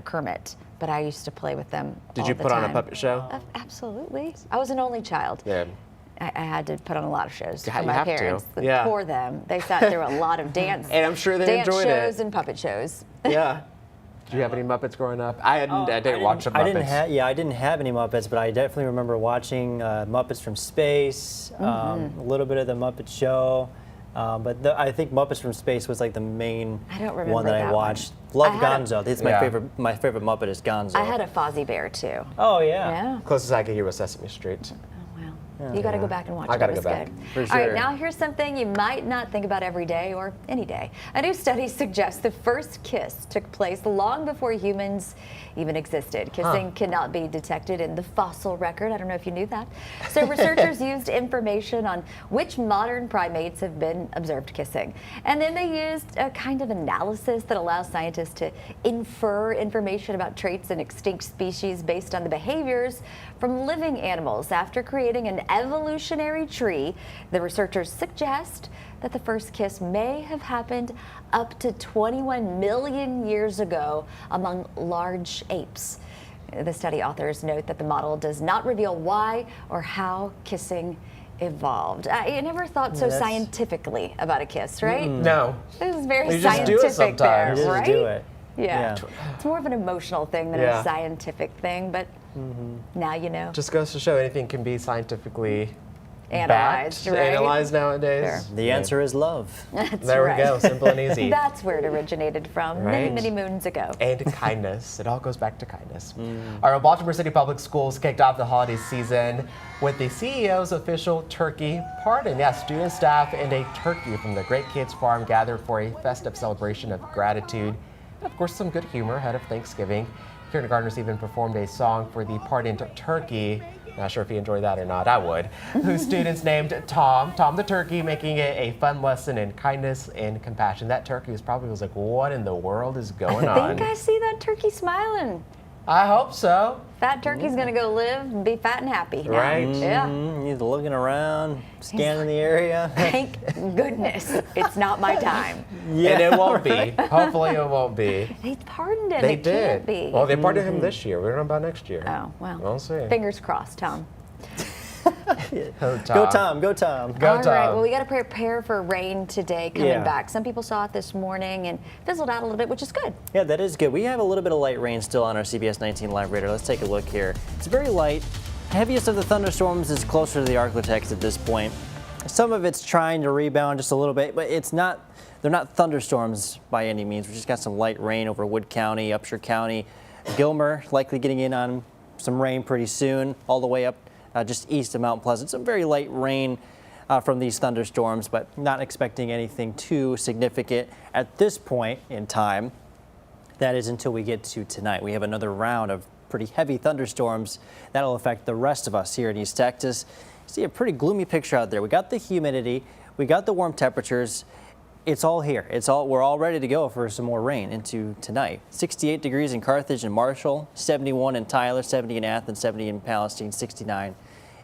Kermit, but I used to play with them Did you put on a puppet show? Absolutely. I was an only child. Yeah. I had to put on a lot of shows for You my have parents. to. Yeah. For them. They sat through a lot of dance. And I'm sure they enjoyed it. Dance shows and puppet shows. Yeah. Did you have any Muppets growing up? I didn't watch the Muppets. I didn't have any Muppets, but I definitely remember watching Muppets from Space, a little bit of the Muppet Show. But I think Muppets from Space was like the main one that I watched. Love Gonzo. This is my favorite. My favorite Muppet is Gonzo. I had a Fozzie Bear too. Oh yeah. Closest I could hear was Sesame Street. You got to go back and watch it. I got to go back. For sure. All right, now here's something you might not think about every day or any day. A new study suggests the first kiss took place long before humans even existed. Kissing cannot be detected in the fossil record. I don't know if you knew that. So researchers used information on which modern primates have been observed kissing. And then they used a kind of analysis that allows scientists to infer information about traits in extinct species based on the behaviors from living animals. After creating an evolutionary tree, the researchers suggest that the first kiss may have happened up to 21 million years ago among large apes. The study authors note that the model does not reveal why or how kissing evolved. I never thought so scientifically about a kiss, right? No. This is very you scientific just do it there, sometimes. right? You just do it. Yeah. It's more of an emotional thing than a scientific thing, but now you know. Just goes to show anything can be scientifically analyzed, right? Analyzed nowadays. Sure. The answer is love. There we go, simple and easy. That's where it originated from many, many moons ago. And kindness. It all goes back to kindness. All right, Baltimore City Public Schools kicked off the holiday season with the CEO's official turkey pardon. Yeah, student, staff, and a turkey from the Great Kids Farm gathered for a festive celebration of gratitude. And of course, some good humor ahead of Thanksgiving. Kindergartners even performed a song for the pardoned turkey. Not sure if you enjoy that or not, I would. Whose students named Tom the turkey, making it a fun lesson in kindness and compassion. That turkey was like, what in the world is going on? I think I see that turkey smiling. I hope so. Fat turkey's gonna go live and be fat and happy now. Right. Yeah. He's looking around, scanning the area. Thank goodness it's not my time. Yeah. And it won't be. Hopefully it won't be. They pardoned him. They it did. Can't be. Well, they pardoned him this year. We don't know about next year. Oh, well. We'll see. Fingers crossed, Tom. Go Tom. Go Tom. All right, well, we got to prepare for rain today coming back. Some people saw it this morning and fizzled out a little bit, which is good. Yeah, that is good. We have a little bit of light rain still on our CBS19 live radar. Let's take a look here. It's very light. Heaviest of the thunderstorms is closer to the Arklatex at this point. Some of it's trying to rebound just a little bit, but it's not. They're not thunderstorms by any means. We just got some light rain over Wood County, Upshur County, Gilmer likely getting in on some rain pretty soon, all the way up just east of Mount Pleasant. Some very light rain from these thunderstorms, but not expecting anything too significant at this point in time. That is until we get to tonight. We have another round of pretty heavy thunderstorms that'll affect the rest of us here in East Texas. See a pretty gloomy picture out there. We got the humidity, we got the warm temperatures, It's all here. We're all ready to go for some more rain into tonight. 68 degrees in Carthage and Marshall, 71 in Tyler, 70 in Athens, 70 in Palestine, 69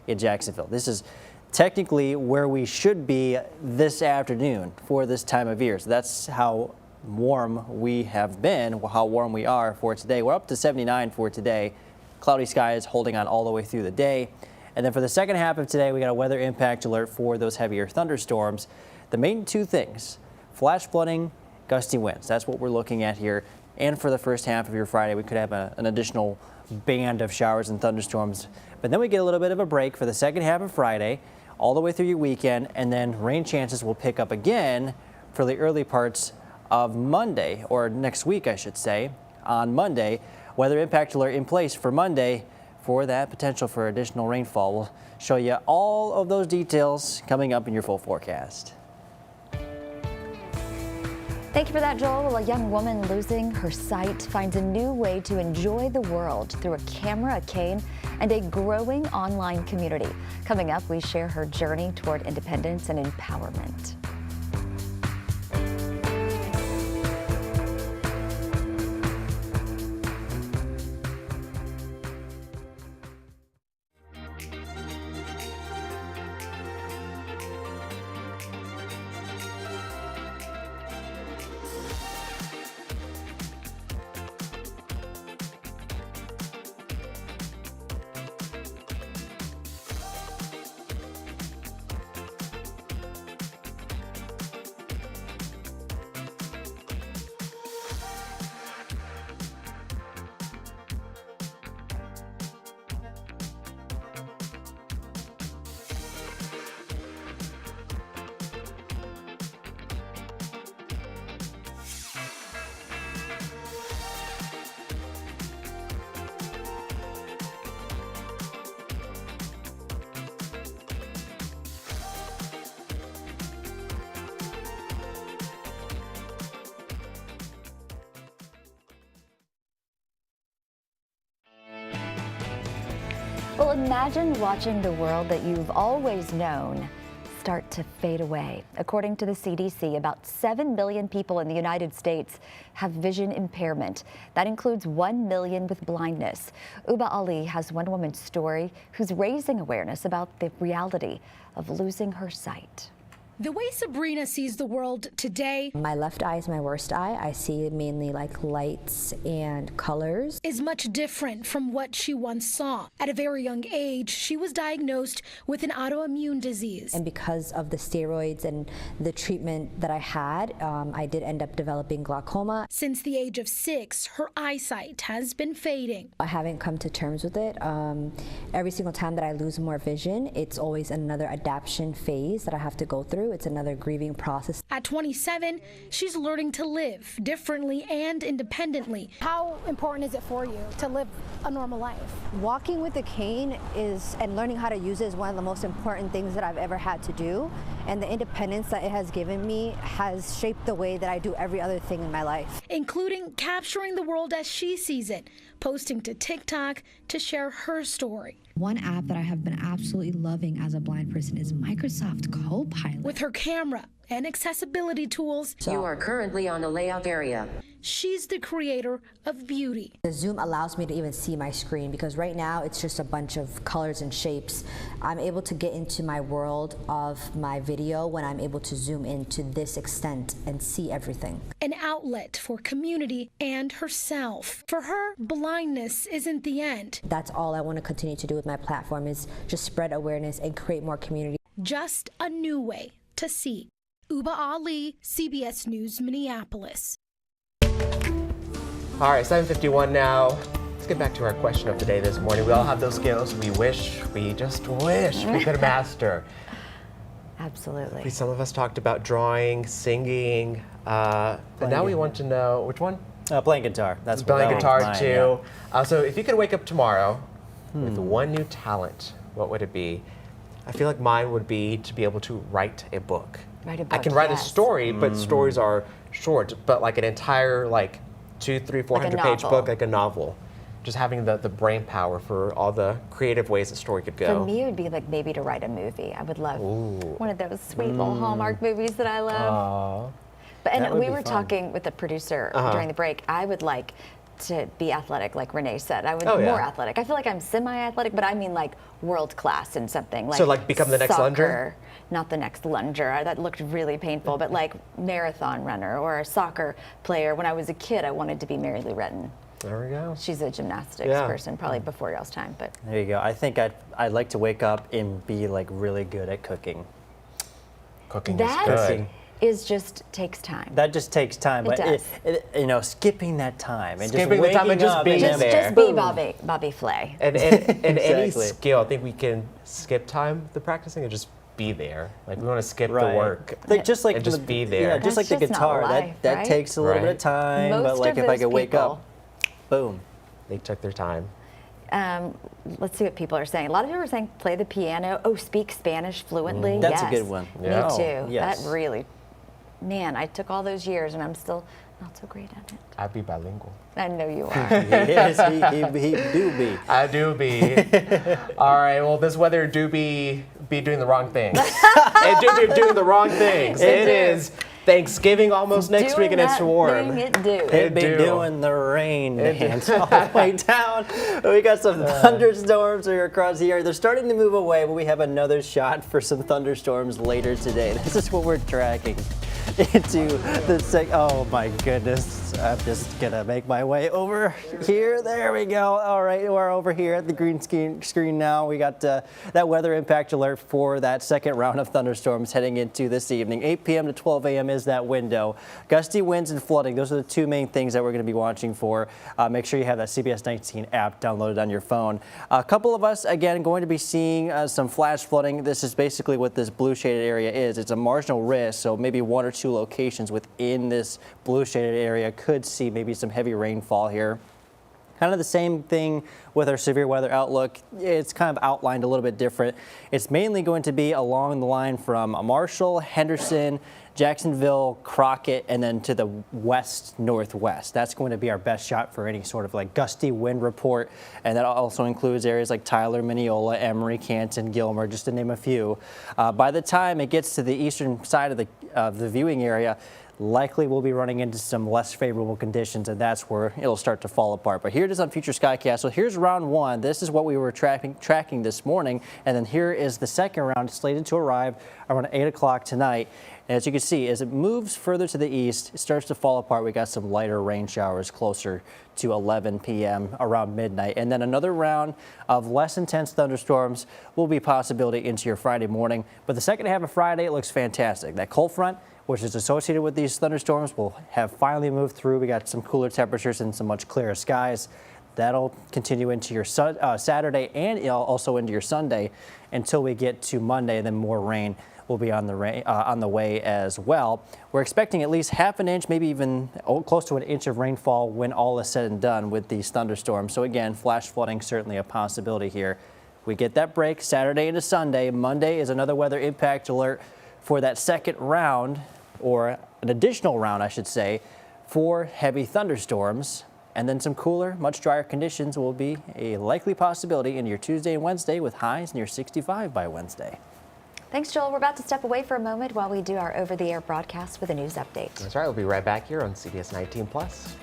in Jacksonville. This is technically where we should be this afternoon for this time of year. So that's how warm we have been, how warm we are for today. We're up to 79 for today. Cloudy skies holding on all the way through the day. And then for the second half of today, we got a weather impact alert for those heavier thunderstorms. The main two things, flash flooding, gusty winds. That's what we're looking at here. And for the first half of your Friday, we could have an additional band of showers and thunderstorms. But then we get a little bit of a break for the second half of Friday, all the way through your weekend, and then rain chances will pick up again for the early parts of Monday, or next week, I should say, on Monday. Weather impact alert in place for Monday for that potential for additional rainfall. We'll show you all of those details coming up in your full forecast. Thank you for that, Joel. Well, a young woman losing her sight finds a new way to enjoy the world through a camera, a cane, and a growing online community. Coming up, we share her journey toward independence and empowerment. Well, imagine watching the world that you've always known start to fade away. According to the CDC, about 7 million people in the United States have vision impairment. That includes 1 million with blindness. Uba Ali has one woman's story who's raising awareness about the reality of losing her sight. The way Sabrina sees the world today, my left eye is my worst eye. I see mainly like lights and colors. Is much different from what she once saw. At a very young age, she was diagnosed with an autoimmune disease. And because of the steroids and the treatment that I had, I did end up developing glaucoma. Since the age of 6, her eyesight has been fading. I haven't come to terms with it. Every single time that I lose more vision, it's always another adaptation phase that I have to go through. It's another grieving process. At 27, she's learning to live differently and independently. How important is it for you to live a normal life? Walking with a cane and learning how to use it is one of the most important things that I've ever had to do. And the independence that it has given me has shaped the way that I do every other thing in my life. Including capturing the world as she sees it, posting to TikTok to share her story. One app that I have been absolutely loving as a blind person is Microsoft Copilot. With her camera and accessibility tools, you are currently on a layout area. She's the creator of beauty. The zoom allows me to even see my screen because right now it's just a bunch of colors and shapes. I'm able to get into my world of my video when I'm able to zoom in to this extent and see everything. An outlet for community and herself. For her, blindness isn't the end. That's all I want to continue to do with my platform is just spread awareness and create more community. Just a new way to see. Uba Ali, CBS News, Minneapolis. All right, 7:51 now. Let's get back to our question of the day this morning. We all have those skills we just wish we could master. Absolutely. Some of us talked about drawing, singing, and now we want to know which one? Playing guitar. That's playing guitar mine, too. Yeah. So if you could wake up tomorrow with one new talent, what would it be? I feel like mine would be to be able to write a book. Write a book, I can write a yes. story, but stories are short. But like an entire 200, 300, 400 page book, like a novel. Just having the brain power for all the creative ways a story could go. For me, it would be like maybe to write a movie. I would love one of those sweet little Hallmark movies that I love. And we were talking with the producer during the break. I would like to be athletic, like Renee said. I would more athletic. I feel like I'm semi-athletic, but I mean like world class in something. Like so like become the next lunger? Not the next lunger. That looked really painful, but like marathon runner or a soccer player. When I was a kid, I wanted to be Mary Lou Retton. There we go. She's a gymnastics person, probably before y'all's time. But there you go. I think I'd like to wake up and be like really good at cooking. Cooking is good. Is just takes time. That just takes time. It does. You know, skipping that time and skipping the time and just being there. Just be Bobby Flay. And exactly. Any skill, I think we can skip time the practicing and just be there. Like we want to skip the work. Like just like and just be there. Yeah, just like the guitar. That takes a little bit of time. But like if I could wake up, boom. They took their time. Let's see what people are saying. A lot of people are saying play the piano. Oh, speak Spanish fluently. That's a good one. Me too. Yes. That really, man, I took all those years and I'm still not so great at it. I'd be bilingual. I know you are. he do be. I do be. All right, well, this weather do be doing the wrong things. It do be doing the wrong things. It is Thanksgiving almost next week and it's warm. It be doing the rain dance all the way down. We got some thunderstorms across the area. They're starting to move away, but we have another shot for some thunderstorms later today. This is what we're tracking into the oh my goodness. I'm just gonna make my way over here. There we go. All right, we're over here at the green screen now. We got that weather impact alert for that second round of thunderstorms heading into this evening. 8 p.m. to 12 a.m. is that window. Gusty winds and flooding. Those are the two main things that we're going to be watching for. Make sure you have that CBS19 app downloaded on your phone. A couple of us, again, going to be seeing some flash flooding. This is basically what this blue shaded area is. It's a marginal risk, so maybe one or two locations within this blue shaded area could see maybe some heavy rainfall here. Kind of the same thing with our severe weather outlook. It's kind of outlined a little bit different. It's mainly going to be along the line from Marshall, Henderson, Jacksonville, Crockett, and then to the west-northwest. That's going to be our best shot for any sort of like gusty wind report. And that also includes areas like Tyler, Mineola, Emory, Canton, Gilmer, just to name a few. By the time it gets to the eastern side of the viewing area, likely we'll be running into some less favorable conditions, and that's where it'll start to fall apart. But here it is on Future Skycast. So here's round one. This is what we were tracking this morning, and then here is the second round slated to arrive around 8 o'clock tonight. And as you can see, as it moves further to the east, it starts to fall apart. We got some lighter rain showers closer to 11 p.m. around midnight. And then another round of less intense thunderstorms will be a possibility into your Friday morning. But the second half of Friday, it looks fantastic. That cold front, which is associated with these thunderstorms, will have finally moved through. We got some cooler temperatures and some much clearer skies. That'll continue into your Saturday and also into your Sunday until we get to Monday. Then more rain will be on the way as well. We're expecting at least half an inch, maybe even close to an inch of rainfall when all is said and done with these thunderstorms. So again, flash flooding certainly a possibility here. We get that break Saturday into Sunday. Monday is another weather impact alert for that second round, or an additional round, I should say, for heavy thunderstorms. And then some cooler, much drier conditions will be a likely possibility in your Tuesday and Wednesday, with highs near 65 by Wednesday. Thanks, Joel. We're about to step away for a moment while we do our over-the-air broadcast with a news update. That's right. We'll be right back here on CBS 19 Plus.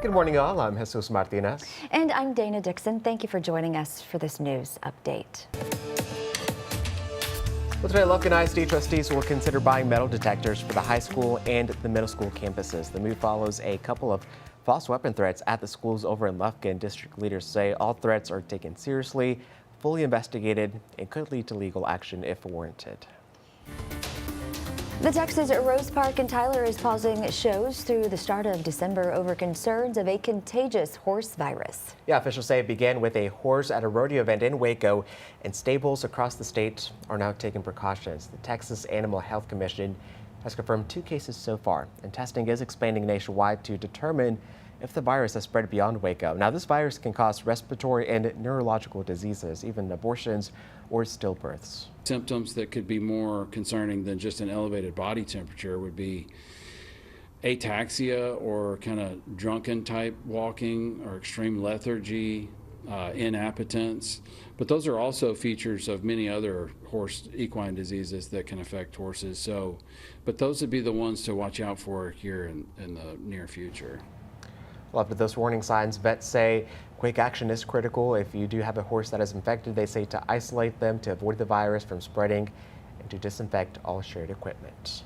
Good morning, all. I'm Jesus Martinez. And I'm Dana Dixon. Thank you for joining us for this news update. Well, today, Lufkin ISD trustees will consider buying metal detectors for the high school and the middle school campuses. The move follows a couple of false weapon threats at the schools over in Lufkin. District leaders say all threats are taken seriously, fully investigated, and could lead to legal action if warranted. The Texas Rose Park in Tyler is pausing shows through the start of December over concerns of a contagious horse virus. Yeah, officials say it began with a horse at a rodeo event in Waco, and stables across the state are now taking precautions. The Texas Animal Health Commission has confirmed 2 cases so far, and testing is expanding nationwide to determine if the virus has spread beyond Waco. Now, this virus can cause respiratory and neurological diseases, even abortions or stillbirths. Symptoms that could be more concerning than just an elevated body temperature would be ataxia or kind of drunken type walking or extreme lethargy, inappetence. But those are also features of many other horse equine diseases that can affect horses. But those would be the ones to watch out for here in the near future. Well, after those warning signs, vets say quick action is critical. If you do have a horse that is infected, they say to isolate them to avoid the virus from spreading and to disinfect all shared equipment.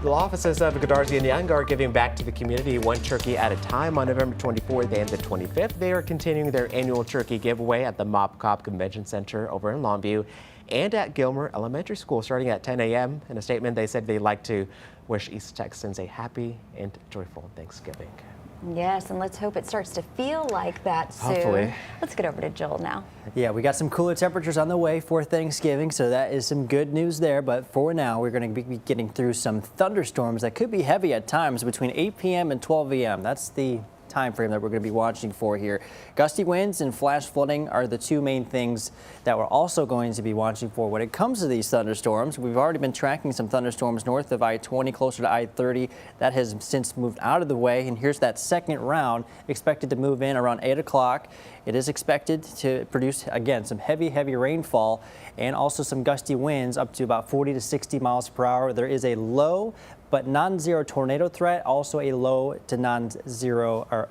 The law offices of Godarzi and Young are giving back to the community 1 turkey at a time. On November 24th and the 25th, they are continuing their annual turkey giveaway at the Mop Cop Convention Center over in Longview and at Gilmer Elementary School starting at 10 a.m. In a statement, they said they'd like to wish East Texans a happy and joyful Thanksgiving. Yes, and let's hope it starts to feel like that soon. Hopefully. Let's get over to Joel now. Yeah, we got some cooler temperatures on the way for Thanksgiving, so that is some good news there. But for now, we're going to be getting through some thunderstorms that could be heavy at times between 8 p.m. and 12 a.m. That's the time frame that we're going to be watching for here. Gusty winds and flash flooding are the 2 main things that we're also going to be watching for when it comes to these thunderstorms. We've already been tracking some thunderstorms north of I-20, closer to I-30. That has since moved out of the way, and here's that second round expected to move in around 8 o'clock. It is expected to produce, again, some heavy rainfall and also some gusty winds up to about 40 to 60 miles per hour. There is a low but non-zero tornado threat, also a low to non-zero, or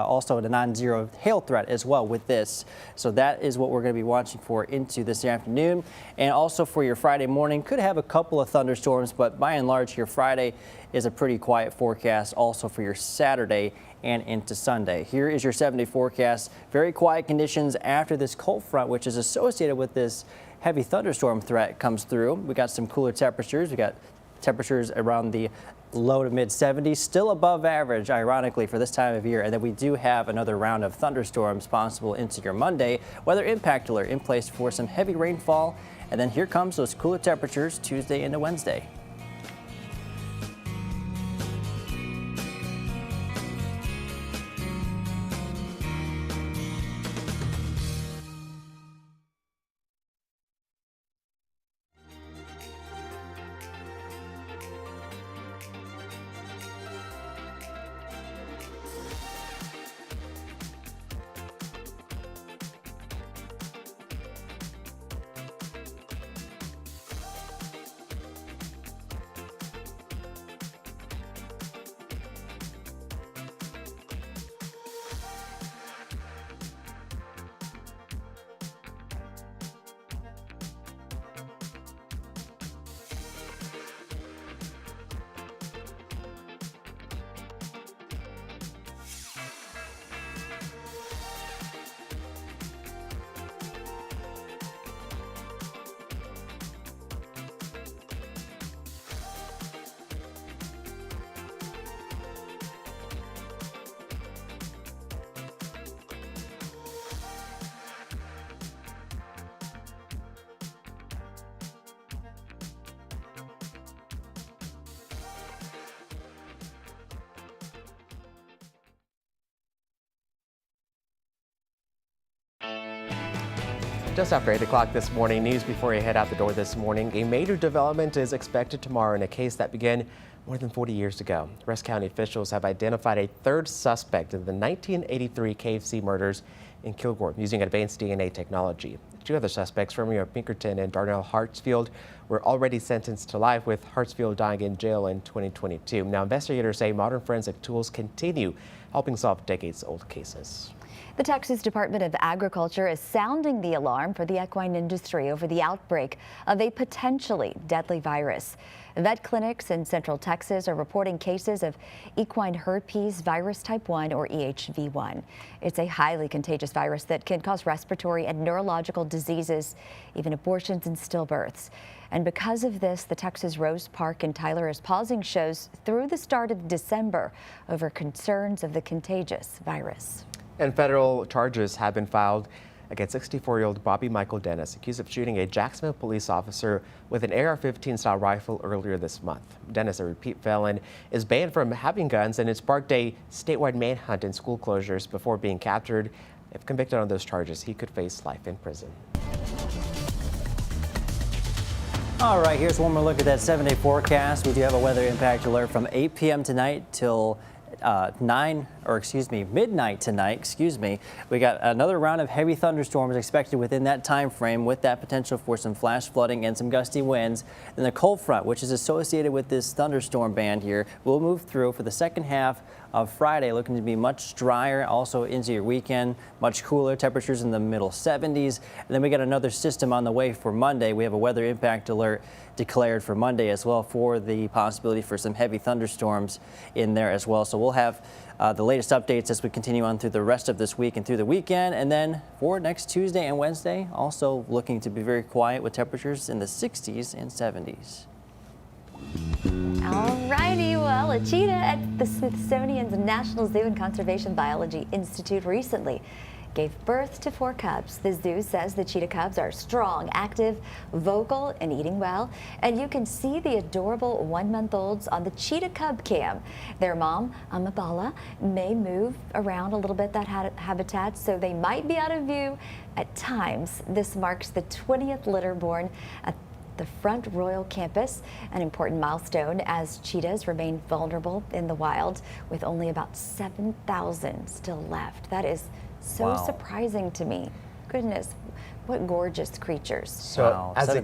also the non-zero hail threat as well with this. So that is what we're going to be watching for into this afternoon. And also for your Friday morning, could have a couple of thunderstorms, but by and large your Friday is a pretty quiet forecast also for your Saturday and into Sunday. Here is your 7-day forecast. Very quiet conditions after this cold front, which is associated with this heavy thunderstorm threat, comes through. We got some cooler temperatures. We got temperatures around the low to mid 70s, still above average, ironically, for this time of year. And then we do have another round of thunderstorms possible into your Monday. Weather impact alert in place for some heavy rainfall. And then here comes those cooler temperatures Tuesday into Wednesday. Just after 8 o'clock this morning, news before you head out the door this morning. A major development is expected tomorrow in a case that began more than 40 years ago. Rusk County officials have identified a third suspect in the 1983 KFC murders in Kilgore using advanced DNA technology. 2 other suspects, Romeo Pinkerton and Darnell Hartsfield, were already sentenced to life, with Hartsfield dying in jail in 2022. Now, investigators say modern forensic tools continue helping solve decades-old cases. The Texas Department of Agriculture is sounding the alarm for the equine industry over the outbreak of a potentially deadly virus. Vet clinics in Central Texas are reporting cases of equine herpes virus type 1, or EHV1. It's a highly contagious virus that can cause respiratory and neurological diseases, even abortions and stillbirths. And because of this, the Texas Rose Park in Tyler is pausing shows through the start of December over concerns of the contagious virus. And federal charges have been filed against 64-year-old Bobby Michael Dennis, accused of shooting a Jacksonville police officer with an AR-15 style rifle earlier this month. Dennis, a repeat felon, is banned from having guns and has sparked a statewide manhunt and school closures before being captured. If convicted on those charges, he could face life in prison. All right, here's one more look at that 7-day forecast. We do have a weather impact alert from 8 p.m. tonight till midnight tonight, We got another round of heavy thunderstorms expected within that time frame, with that potential for some flash flooding and some gusty winds. And the cold front, which is associated with this thunderstorm band here, will move through for the second half of Friday, looking to be much drier, also into your weekend, much cooler, temperatures in the middle 70s. And then we got another system on the way for Monday. We have a weather impact alert declared for Monday as well, for the possibility for some heavy thunderstorms in there as well. So we'll have the latest updates as we continue on through the rest of this week and through the weekend. And then for next Tuesday and Wednesday, also looking to be very quiet with temperatures in the 60s and 70s. All righty, well, a cheetah at the Smithsonian's National Zoo and Conservation Biology Institute recently gave birth to 4 cubs. The zoo says the cheetah cubs are strong, active, vocal, and eating well. And you can see the adorable 1-month-olds on the cheetah cub cam. Their mom, Amabala, may move around a little bit that habitat, so they might be out of view at times. This marks the 20th litter born at the Front Royal campus, an important milestone as cheetahs remain vulnerable in the wild, with only about 7,000 still left. That is so surprising to me. Goodness, what gorgeous creatures. So as a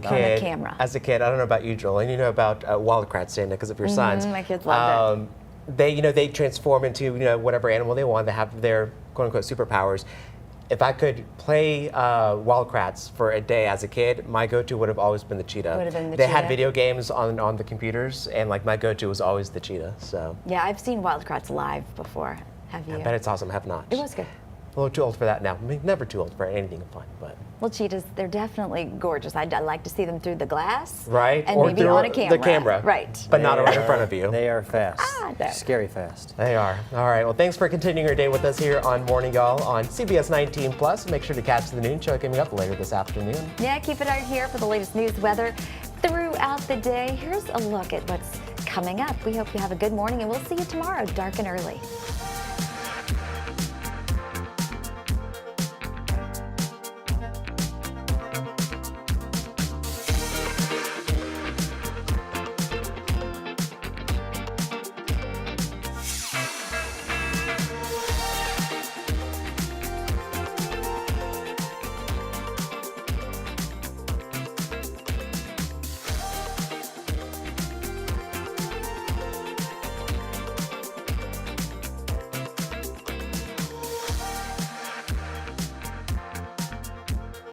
kid, I don't know about you, Joel, and you know about wildcrats, Dana, because of your sons. My kids loved it. They transform into whatever animal they want. They have their quote unquote superpowers. If I could play wildcrats for a day as a kid, my go-to would have always been the cheetah. Would have been the they cheetah. had video games on the computers, and like my go-to was always the cheetah. So yeah, I've seen wildcats live before. Have you? I bet it's awesome. I have not. It was good. A little too old for that now. I mean, never too old for anything fun, but. Well, cheetahs, they're definitely gorgeous. I'd like to see them through the glass. Right. And or maybe through on a camera. the camera. Right. But not right in front of you. They are fast. No. Scary fast. They are. All right. Well, thanks for continuing your day with us here on Morning Y'all on CBS19+. Make sure to catch the noon show coming up later this afternoon. Yeah, keep it out here for the latest news, weather throughout the day. Here's a look at what's coming up. We hope you have a good morning, and we'll see you tomorrow, dark and early.